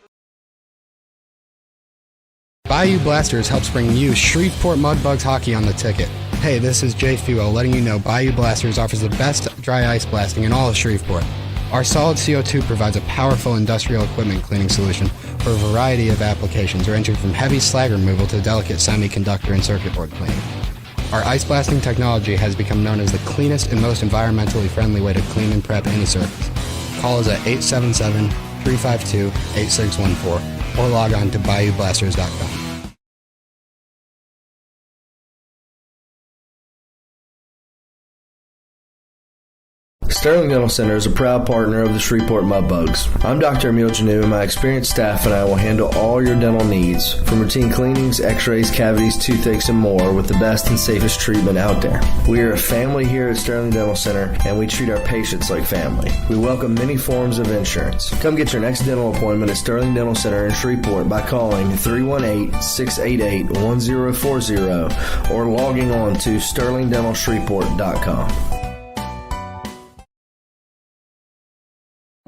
[SPEAKER 4] Bayou Blasters helps bring you Shreveport Mudbugs Hockey on the ticket. Hey, this is Jay Fuo letting you know Bayou Blasters offers the best dry ice blasting in all of Shreveport. Our solid CO2 provides a powerful industrial equipment cleaning solution for a variety of applications ranging from heavy slag removal to delicate semiconductor and circuit board cleaning. Our ice blasting technology has become known as the cleanest and most environmentally friendly way to clean and prep any surface. Call us at 877-352-8614 or log on to bayoublasters.com.
[SPEAKER 6] Sterling Dental Center is a proud partner of the Shreveport Mudbugs. I'm Dr. Emil Janu, and my experienced staff and I will handle all your dental needs, from routine cleanings, x-rays, cavities, toothaches, and more, with the best and safest treatment out there. We are a family here at Sterling Dental Center, and we treat our patients like family. We welcome many forms of insurance. Come get your next dental appointment at Sterling Dental Center in Shreveport by calling 318-688-1040 or logging on to sterlingdentalshreveport.com.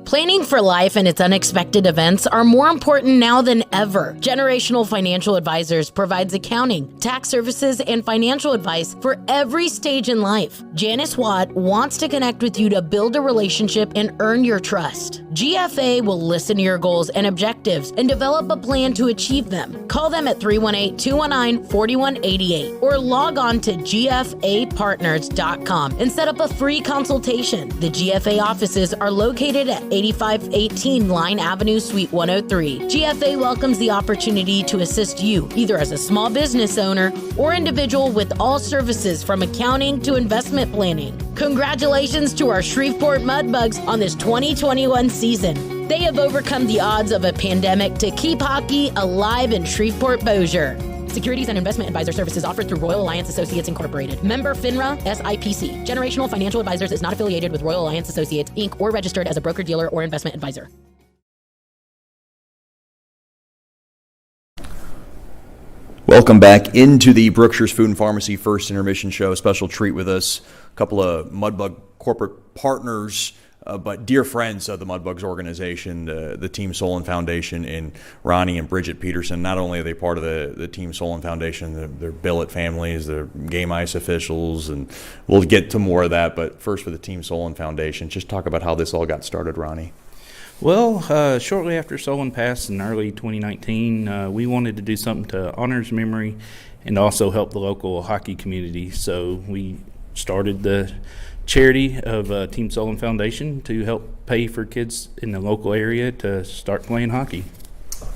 [SPEAKER 2] Planning for life and its unexpected events are more important now than ever. Generational Financial Advisors provides accounting, tax services, and financial advice for every stage in life. Janice Watt wants to connect with you to build a relationship and earn your trust. GFA will listen to your goals and objectives and develop a plan to achieve them. Call them at 318-219-4188 or log on to gfapartners.com and set up a free consultation. The GFA offices are located at 8518 Line Avenue, Suite 103. GFA welcomes the opportunity to assist you, either as a small business owner or individual, with all services from accounting to investment planning. Congratulations to our Shreveport Mudbugs on this 2021 season. They have overcome the odds of a pandemic to keep hockey alive in Shreveport-Bossier. Securities and investment advisor services offered through Royal Alliance Associates Incorporated. Member FINRA SIPC. Generational Financial Advisors is not affiliated with Royal Alliance Associates, Inc. or registered as a broker-dealer or investment advisor.
[SPEAKER 1] Welcome back into the Brookshire's Food and Pharmacy First Intermission Show. Special treat with us, a couple of Mudbug corporate partners, but dear friends of the Mudbugs organization, the Team Solon Foundation, and Ronnie and Bridget Peterson. Not only are they part of the Team Solon Foundation, they're billet families, they're game ice officials, and we'll get to more of that. But first, for the Team Solon Foundation, just talk about how this all got started, Ronnie.
[SPEAKER 7] Well, shortly after Solon passed in early 2019, we wanted to do something to honor his memory and also help the local hockey community. So we started the charity of Team Solon Foundation to help pay for kids in the local area to start playing hockey.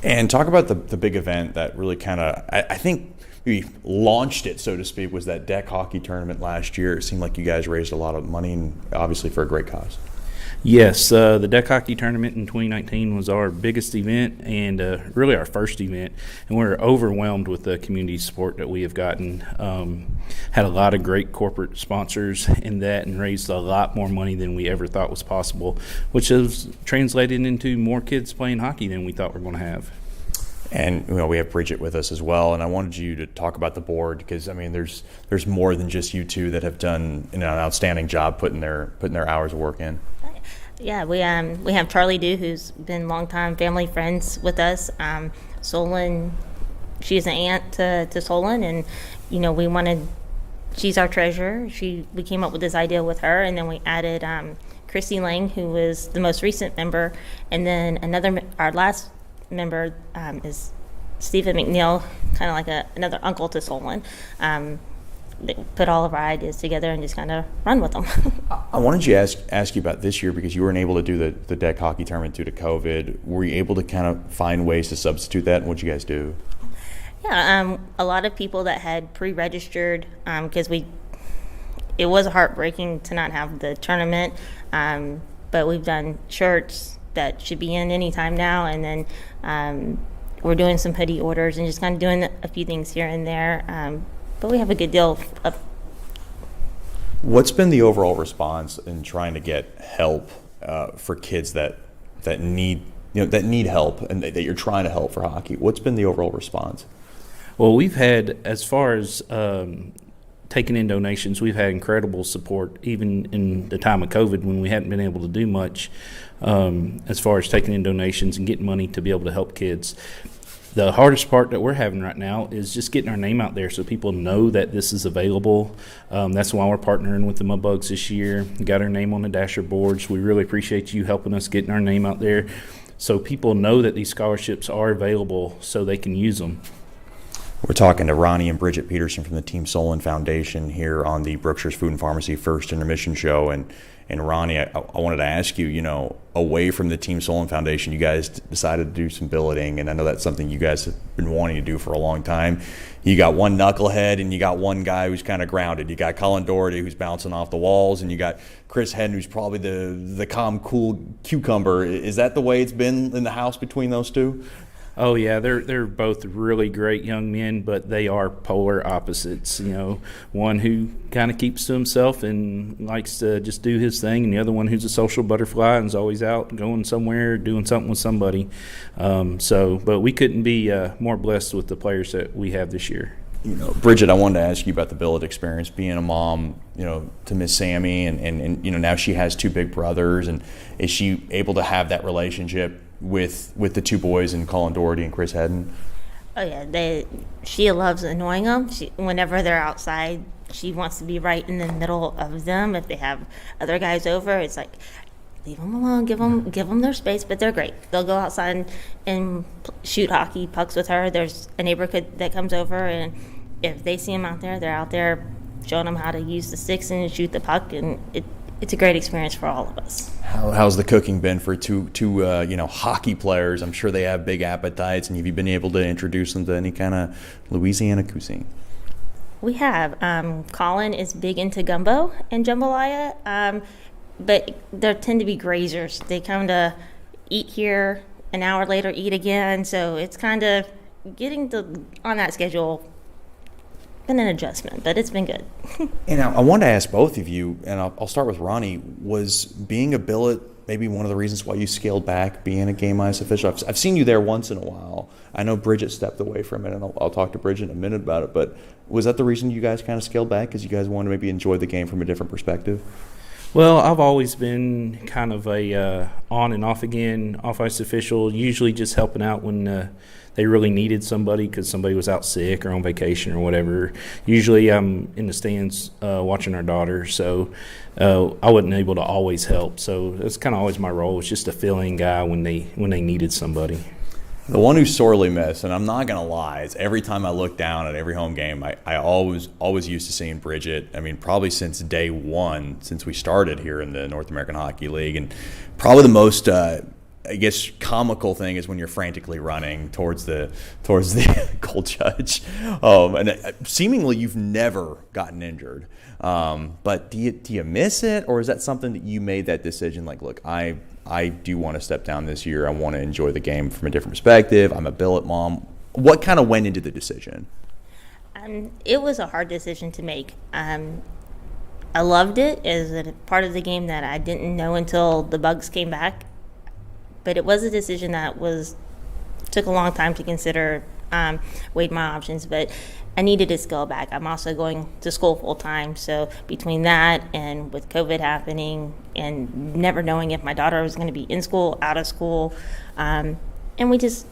[SPEAKER 1] And talk about the big event that really kind of, I think we launched it, so to speak, was that deck hockey tournament last year. It seemed like you guys raised a lot of money, and obviously for a great cause.
[SPEAKER 7] Yes, the deck hockey tournament in 2019 was our biggest event and really our first event, and we're overwhelmed with the community support that we have gotten. Had a lot of great corporate sponsors in that and raised a lot more money than we ever thought was possible, which has translated into more kids playing hockey than we thought we were going to have.
[SPEAKER 1] And we have Bridget with us as well, and I wanted you to talk about the board because I mean there's more than just you two that have done an outstanding job putting their hours of work in.
[SPEAKER 8] Yeah, we have Charlie Dew, who's been longtime family friends with us. Solon, she's an aunt to Solon, and she's our treasurer. We came up with this idea with her, and then we added Christy Lang, who was the most recent member, and then our last member is Stephen McNeil, kind of like another uncle to Solon. They put all of our ideas together and just kind of run with them.
[SPEAKER 1] I wanted to ask you about this year because you weren't able to do the deck hockey tournament due to COVID. Were you able to kind of find ways to substitute that, and what'd you guys do?
[SPEAKER 8] Yeah, a lot of people that had pre-registered because it was heartbreaking to not have the tournament, but we've done shirts that should be in any time now, and then we're doing some hoodie orders and just kind of doing a few things here and there. But we have a good deal of.
[SPEAKER 1] What's been the overall response in trying to get help for kids that need help and that you're trying to help for hockey? What's been the overall response?
[SPEAKER 7] Well, we've had, as far as taking in donations, we've had incredible support even in the time of COVID when we hadn't been able to do much as far as taking in donations and getting money to be able to help kids. The hardest part that we're having right now is just getting our name out there so people know that this is available. That's why we're partnering with the Mudbugs this year. We got our name on the Dasher boards. We really appreciate you helping us getting our name out there so people know that these scholarships are available so they can use them.
[SPEAKER 1] We're talking to Ronnie and Bridget Peterson from the Team Solon Foundation here on the Brookshire's Food and Pharmacy First Intermission Show. And Ronnie, I wanted to ask you, away from the Team Solon Foundation, you guys decided to do some billeting, and I know that's something you guys have been wanting to do for a long time. You got one knucklehead, and you got one guy who's kind of grounded. You got Colin Doherty, who's bouncing off the walls, and you got Chris Hedden, who's probably the calm, cool cucumber. Is that the way it's been in the house between those two?
[SPEAKER 7] Oh yeah, they're both really great young men, but they are polar opposites. One who kind of keeps to himself and likes to just do his thing, and the other one who's a social butterfly and is always out going somewhere, doing something with somebody. But we couldn't be more blessed with the players that we have this year.
[SPEAKER 1] Bridget, I wanted to ask you about the billet experience, being a mom, to Miss Sammy, and now she has two big brothers, and is she able to have that relationship with the two boys and Colin Doherty and Chris Hedden?
[SPEAKER 8] Oh yeah, she loves annoying them. Whenever they're outside, she wants to be right in the middle of them. If they have other guys over, it's like, leave them alone, give them their space. But they're great. They'll go outside and shoot hockey pucks with her. There's a neighborhood that comes over, and if they see them out there, they're out there showing them how to use the sticks and shoot the puck, and it's a great experience for all of us.
[SPEAKER 1] How's the cooking been for two hockey players? I'm sure they have big appetites, and have you been able to introduce them to any kind of Louisiana cuisine?
[SPEAKER 8] We have. Colin is big into gumbo and jambalaya, but they tend to be grazers. They come to eat here, an hour later eat again, so it's kind of getting on that schedule. Been an adjustment, but it's been good.
[SPEAKER 1] And I want to ask both of you, and I'll start with Ronnie. Was being a billet maybe one of the reasons why you scaled back being a game ice official? I've seen you there once in a while. I know Bridget stepped away from it, and I'll talk to Bridget in a minute about it. But was that the reason you guys kind of scaled back, because you guys wanted to maybe enjoy the game from a different perspective?
[SPEAKER 7] Well, I've always been kind of a on and off again, off ice official, usually just helping out when they really needed somebody because somebody was out sick or on vacation or whatever. Usually I'm in the stands watching our daughter, so I wasn't able to always help. So that's kind of always my role, was just a fill-in guy when they needed somebody.
[SPEAKER 1] The one who's sorely missed, and I'm not going to lie, is every time I look down at every home game, I always used to seeing Bridget. I mean, probably since day one, since we started here in the North American Hockey League, and probably the most I guess comical thing is when you're frantically running towards the goal judge, and seemingly you've never gotten injured. But do you miss it, or is that something that you made that decision? Like, look, I do want to step down this year. I want to enjoy the game from a different perspective. I'm a billet mom. What kind of went into the decision?
[SPEAKER 8] It was a hard decision to make. I loved it as a part of the game that I didn't know until the bugs came back. But it was a decision that took a long time to consider, weighed my options, but I needed to scale back. I'm also going to school full time, so between that and with COVID happening and never knowing if my daughter was going to be in school, out of school, and we just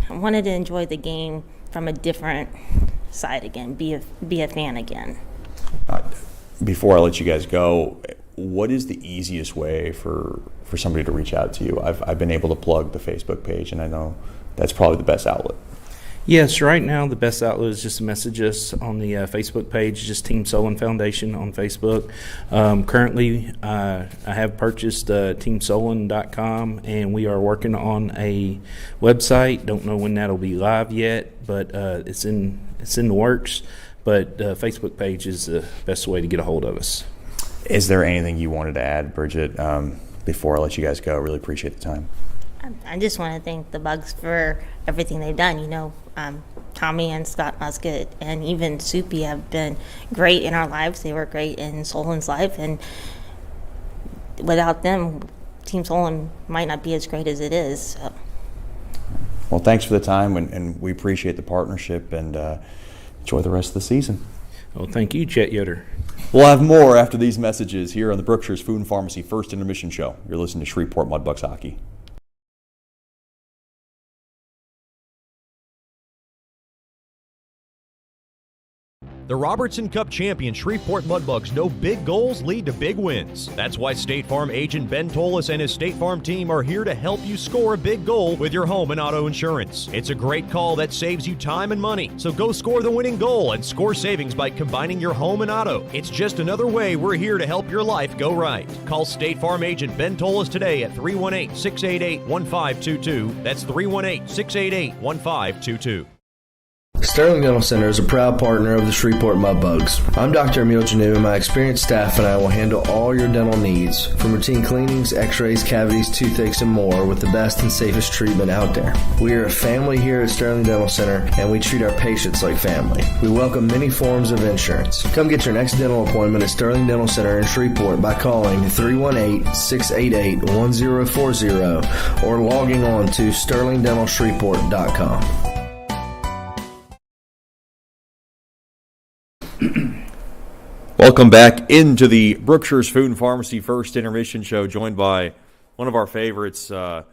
[SPEAKER 8] wanted to enjoy the game from a different side again, be a fan again.
[SPEAKER 1] Before I let you guys go, what is the easiest way for somebody to reach out to you? I've been able to plug the Facebook page, and I know that's probably the best outlet.
[SPEAKER 7] Yes, right now the best outlet is just to message us on the Facebook page, just Team Solon Foundation on Facebook. Currently, I have purchased TeamSolon.com, and we are working on a website. Don't know when that'll be live yet, but it's in the works. But the Facebook page is the best way to get a hold of us.
[SPEAKER 1] Is there anything you wanted to add, Bridget, before I let you guys go? I really appreciate the time.
[SPEAKER 8] I just want to thank the Bugs for everything they've done. Tommy and Scott Musket and even Soupy have been great in our lives. They were great in Solon's life, and without them, Team Solon might not be as great as it is. So.
[SPEAKER 1] Well, thanks for the time, and we appreciate the partnership, and enjoy the rest of the season.
[SPEAKER 7] Well, thank you, Chet Yoder.
[SPEAKER 1] We'll have more after these messages here on the Brookshire's Food and Pharmacy First Intermission Show. You're listening to Shreveport Mudbugs Hockey.
[SPEAKER 5] The Robertson Cup champion Shreveport Mudbugs know big goals lead to big wins. That's why State Farm agent Ben Tolis and his State Farm team are here to help you score a big goal with your home and auto insurance. It's a great call that saves you time and money. So go score the winning goal and score savings by combining your home and auto. It's just another way we're here to help your life go right. Call State Farm agent Ben Tolis today at 318-688-1522. That's 318-688-1522.
[SPEAKER 6] Sterling Dental Center is a proud partner of the Shreveport Mudbugs. I'm Dr. Emil Janu, and my experienced staff and I will handle all your dental needs, from routine cleanings, x-rays, cavities, toothaches, and more, with the best and safest treatment out there. We are a family here at Sterling Dental Center, and we treat our patients like family. We welcome many forms of insurance. Come get your next dental appointment at Sterling Dental Center in Shreveport by calling 318-688-1040 or logging on to sterlingdentalshreveport.com.
[SPEAKER 1] Welcome back into the Brookshire's Food and Pharmacy First Intermission Show, joined by one of our favorites, one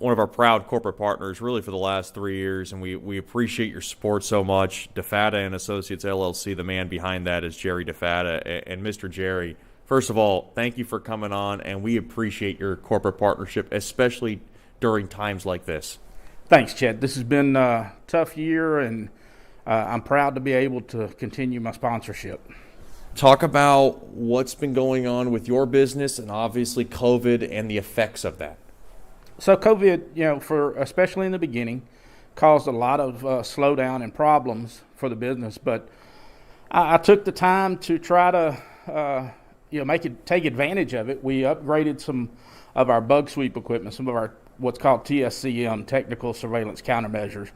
[SPEAKER 1] of our proud corporate partners, really for the last 3 years, and we appreciate your support so much. DeFata and Associates LLC, the man behind that is Jerry DeFata. And Mr. Jerry, first of all, thank you for coming on, and we appreciate your corporate partnership, especially during times like this.
[SPEAKER 9] Thanks, Chet. This has been a tough year, and I'm proud to be able to continue my sponsorship.
[SPEAKER 1] Talk about what's been going on with your business and obviously COVID and the effects of that.
[SPEAKER 9] So COVID, for especially in the beginning, caused a lot of slowdown and problems for the business. But I took the time to try to, take advantage of it. We upgraded some of our bug sweep equipment, some of our what's called TSCM, technical surveillance countermeasures.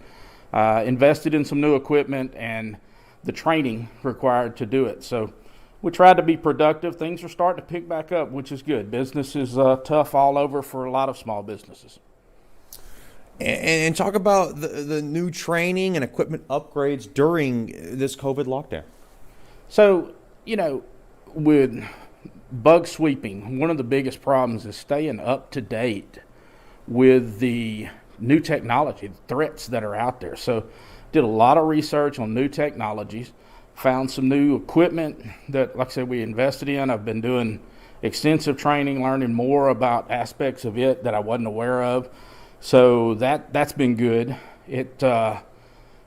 [SPEAKER 9] Invested in some new equipment and the training required to do it. So we tried to be productive. Things are starting to pick back up, which is good. Business is tough all over for a lot of small businesses.
[SPEAKER 1] And talk about the new training and equipment upgrades during this COVID lockdown.
[SPEAKER 9] So, with bug sweeping, one of the biggest problems is staying up to date with the new technology, the threats that are out there. So did a lot of research on new technologies, found some new equipment that, like I said, we invested in. I've been doing extensive training, learning more about aspects of it that I wasn't aware of. So that's been good. It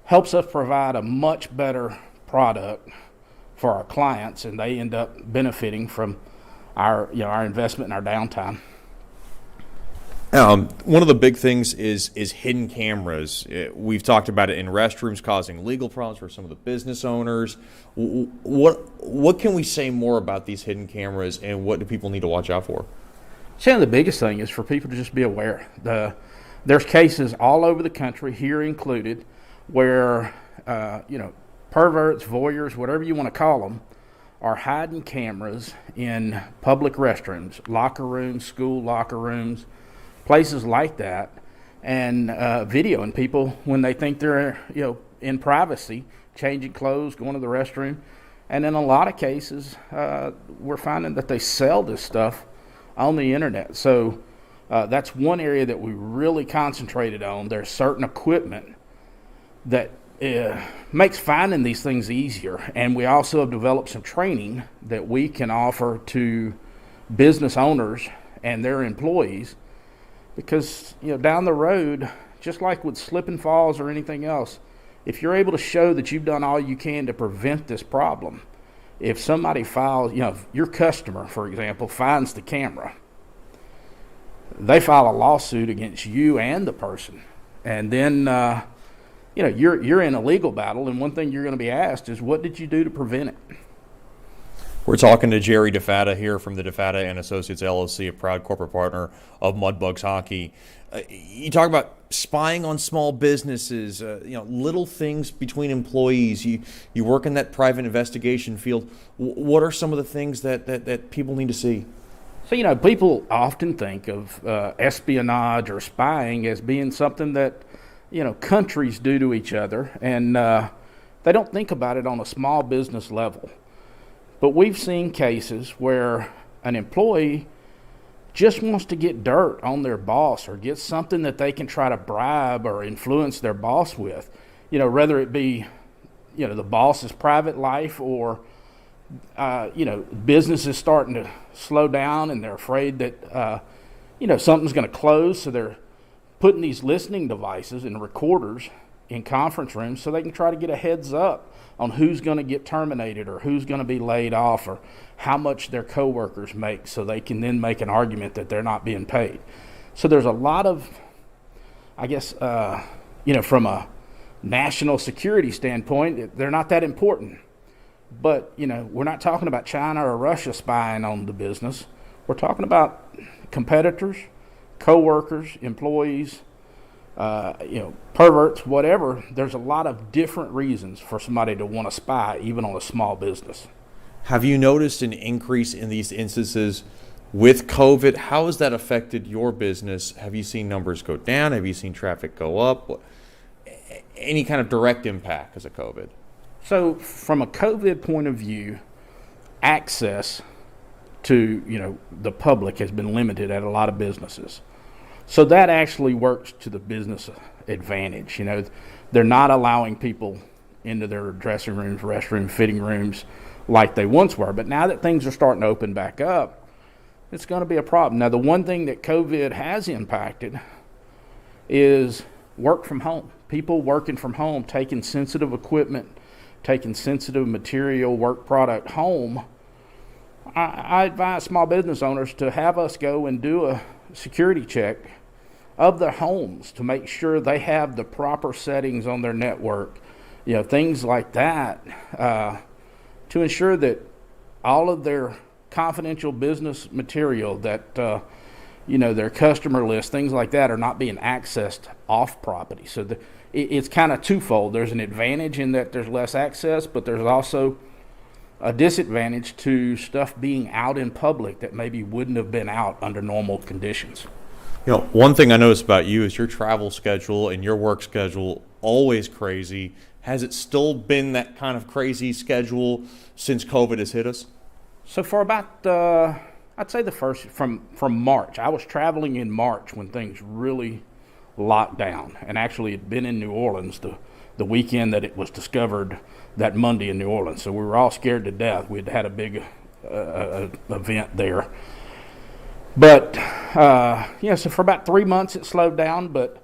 [SPEAKER 9] helps us provide a much better product for our clients, and they end up benefiting from our investment and our downtime.
[SPEAKER 1] One of the big things is hidden cameras. We've talked about it in restrooms causing legal problems for some of the business owners. What can we say more about these hidden cameras, and what do people need to watch out for?
[SPEAKER 9] The biggest thing is for people to just be aware. There's cases all over the country, here included, where perverts, voyeurs, whatever you want to call them, are hiding cameras in public restrooms, locker rooms, school locker rooms, places like that, and videoing people when they think they're in privacy, changing clothes, going to the restroom. And in a lot of cases, we're finding that they sell this stuff on the internet. So that's one area that we really concentrated on. There's certain equipment that makes finding these things easier, and we also have developed some training that we can offer to business owners and their employees, because down the road, just like with slip and falls or anything else, if you're able to show that you've done all you can to prevent this problem, if somebody files, your customer, for example, finds the camera, they file a lawsuit against you and the person, and then you're in a legal battle, and one thing you're going to be asked is, what did you do to prevent it?
[SPEAKER 1] We're talking to Jerry DeFatta here from the DeFatta and Associates LLC, a proud corporate partner of Mudbugs Hockey. You talk about spying on small businesses, little things between employees. You work in that private investigation field. What are some of the things that people need to see?
[SPEAKER 9] So, people often think of espionage or spying as being something that countries do to each other, and they don't think about it on a small business level. But we've seen cases where an employee just wants to get dirt on their boss or get something that they can try to bribe or influence their boss with, whether it be, the boss's private life, or, business is starting to slow down and they're afraid that, something's going to close. So they're putting these listening devices and recorders in conference rooms so they can try to get a heads up on who's going to get terminated or who's going to be laid off or how much their coworkers make, so they can then make an argument that they're not being paid. So there's a lot of, from a national security standpoint, they're not that important. But, we're not talking about China or Russia spying on the business. We're talking about competitors, coworkers, employees, perverts, whatever. There's a lot of different reasons for somebody to want to spy, even on a small business.
[SPEAKER 1] Have you noticed an increase in these instances with COVID? How has that affected your business? Have you seen numbers go down? Have you seen traffic go up? Any kind of direct impact because of COVID?
[SPEAKER 9] So from a COVID point of view, access to, the public has been limited at a lot of businesses. So that actually works to the business advantage. They're not allowing people into their dressing rooms, restroom, fitting rooms like they once were. But now that things are starting to open back up, it's going to be a problem. Now, the one thing that COVID has impacted is work from home. People working from home, taking sensitive equipment, taking sensitive material, work product home. I advise small business owners to have us go and do a security check of their homes to make sure they have the proper settings on their network, things like that, to ensure that all of their confidential business material, that their customer list, things like that, are not being accessed off property. So it's kind of twofold. There's an advantage in that there's less access, but there's also a disadvantage to stuff being out in public that maybe wouldn't have been out under normal conditions.
[SPEAKER 1] One thing I noticed about you is your travel schedule and your work schedule always crazy. Has it still been that kind of crazy schedule since COVID has hit us?
[SPEAKER 9] So for about, I'd say from March. I was traveling in March when things really locked down, and actually had been in New Orleans the weekend that it was discovered, that Monday in New Orleans. So we were all scared to death. We'd had a big event there. But, so for about 3 months it slowed down, but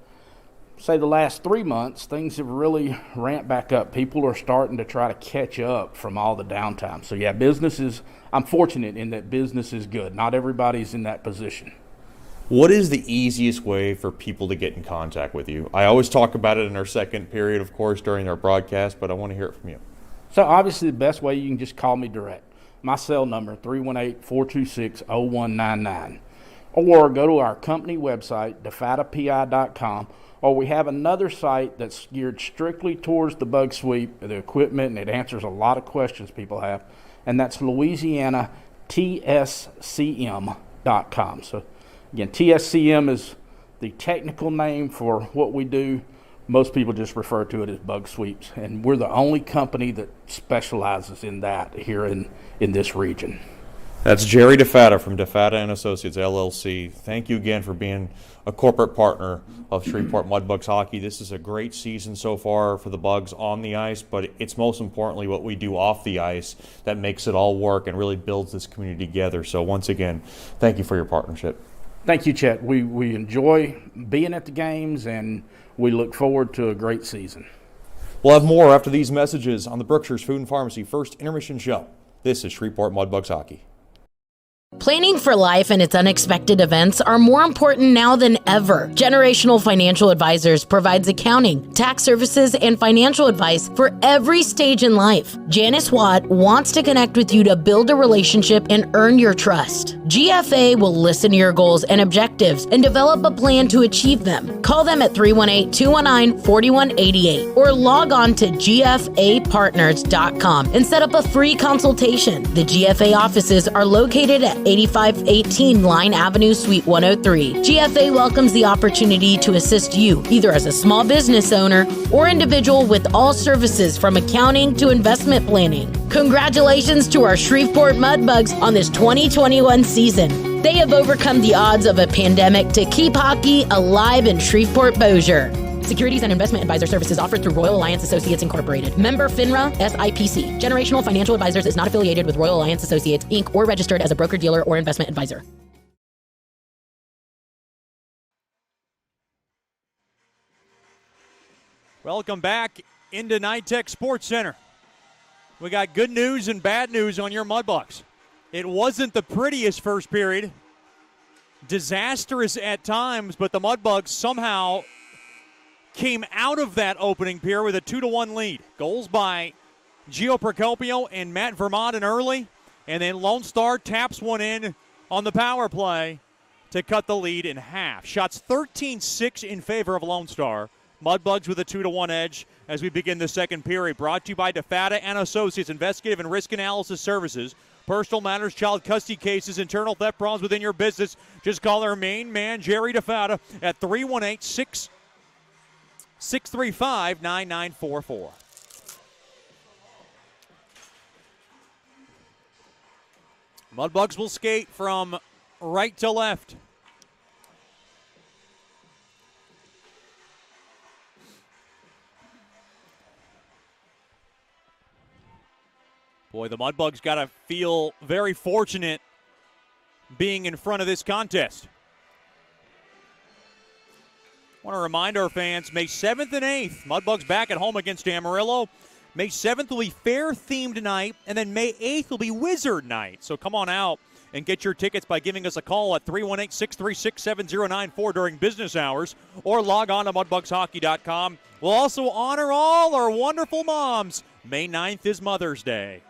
[SPEAKER 9] say the last 3 months, things have really ramped back up. People are starting to try to catch up from all the downtime. So, business is, I'm fortunate in that business is good. Not everybody's in that position.
[SPEAKER 1] What is the easiest way for people to get in contact with you? I always talk about it in our second period, of course, during our broadcast, but I want to hear it from you.
[SPEAKER 9] So obviously the best way, you can just call me direct. My cell number, 318-426-0199. Or go to our company website, defatapi.com, or we have another site that's geared strictly towards the bug sweep, the equipment, and it answers a lot of questions people have, and that's LouisianaTSCM.com. So again, TSCM is the technical name for what we do. Most people just refer to it as bug sweeps, and we're the only company that specializes in that here in this region.
[SPEAKER 1] That's Jerry DeFata from DeFata and Associates, LLC. Thank you again for being a corporate partner of Shreveport Mudbugs hockey. This is a great season so far for the Bugs on the ice, but it's most importantly what we do off the ice that makes it all work and really builds this community together. So once again, thank you for your partnership.
[SPEAKER 9] Thank you, Chet. We enjoy being at the games, and we look forward to a great season.
[SPEAKER 1] We'll have more after these messages on the Berkshire's Food and Pharmacy First Intermission Show. This is Shreveport Mudbugs hockey.
[SPEAKER 2] Planning for life and its unexpected events are more important now than ever. Generational Financial Advisors provides accounting, tax services, and financial advice for every stage in life. Janice Watt wants to connect with you to build a relationship and earn your trust. GFA will listen to your goals and objectives and develop a plan to achieve them. Call them at 318-219-4188 or log on to gfapartners.com and set up a free consultation. The GFA offices are located at 8518 Line Avenue, Suite 103. GFA welcomes the opportunity to assist you either as a small business owner or individual with all services from accounting to investment planning. Congratulations to our Shreveport Mudbugs on this 2021 season. They have overcome the odds of a pandemic to keep hockey alive in Shreveport-Bossier. Securities and investment advisor services offered through Royal Alliance Associates Incorporated. Member FINRA SIPC. Generational Financial Advisors is not affiliated with Royal Alliance Associates, Inc. or registered as a broker-dealer or investment advisor.
[SPEAKER 1] Welcome back into Nytex Sports Centre. We got good news and bad news on your Mudbugs. It wasn't the prettiest first period. Disastrous at times, but the Mudbugs somehow came out of that opening period with a 2-1 lead. Goals by Gio Procopio and Matt Vermont early, and then Lone Star taps one in on the power play to cut the lead in half. Shots 13-6 in favor of Lone Star. Mudbugs with a 2-1 edge as we begin the second period. Brought to you by DeFata and Associates, investigative and risk analysis services. Personal matters, child custody cases, internal theft problems within your business. Just call our main man, Jerry DeFata, at 318-635-9944. Mudbugs will skate from right to left. Boy, the Mudbugs got to feel very fortunate being in front of this contest. I want to remind our fans, May 7th and 8th, Mudbugs back at home against Amarillo. May 7th will be Fair-themed night, and then May 8th will be Wizard night. So come on out and get your tickets by giving us a call at 318-636-7094 during business hours, or log on to mudbugshockey.com. We'll also honor all our wonderful moms. May 9th is Mother's Day.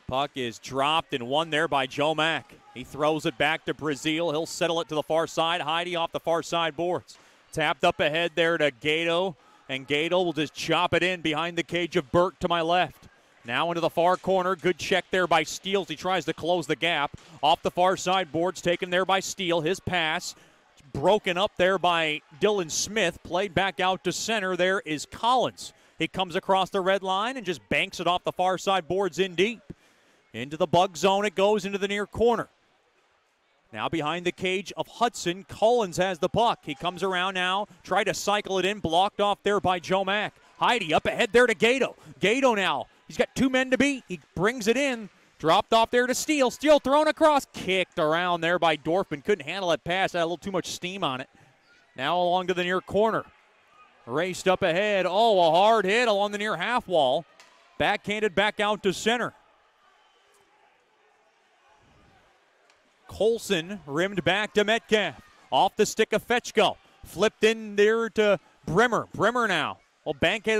[SPEAKER 1] Puck is dropped and won there by Joe Mack. He throws it back to Brazil. He'll settle it to the far side. Heidi off the far side boards. Tapped up ahead there to Gato, and Gato will just chop it in behind the cage of Burt to my left. Now into the far corner. Good check there by Steele. He tries to close the gap. Off the far side boards, taken there by Steele. His pass broken up there by Dylan Smith. Played back out to center. There is Collins. He comes across the red line and just banks it off the far side boards in deep. Into the bug zone it goes, into the near corner. Now behind the cage of Hudson, Collins has the puck. He comes around now, try to cycle it in, blocked off there by Joe Mack. Heidi up ahead there to Gato. Gato now, he's got two men to beat. He brings it in, dropped off there to Steele. Steele thrown across, kicked around there by Dorfman. Couldn't handle that pass, had a little too much steam on it. Now along to the near corner. Raced up ahead. Oh, a hard hit along the near half wall. Backhanded back out to center. Colson rimmed back to Metcalf. Off the stick of Fetchko. Flipped in there to Brimmer. Brimmer now will bank it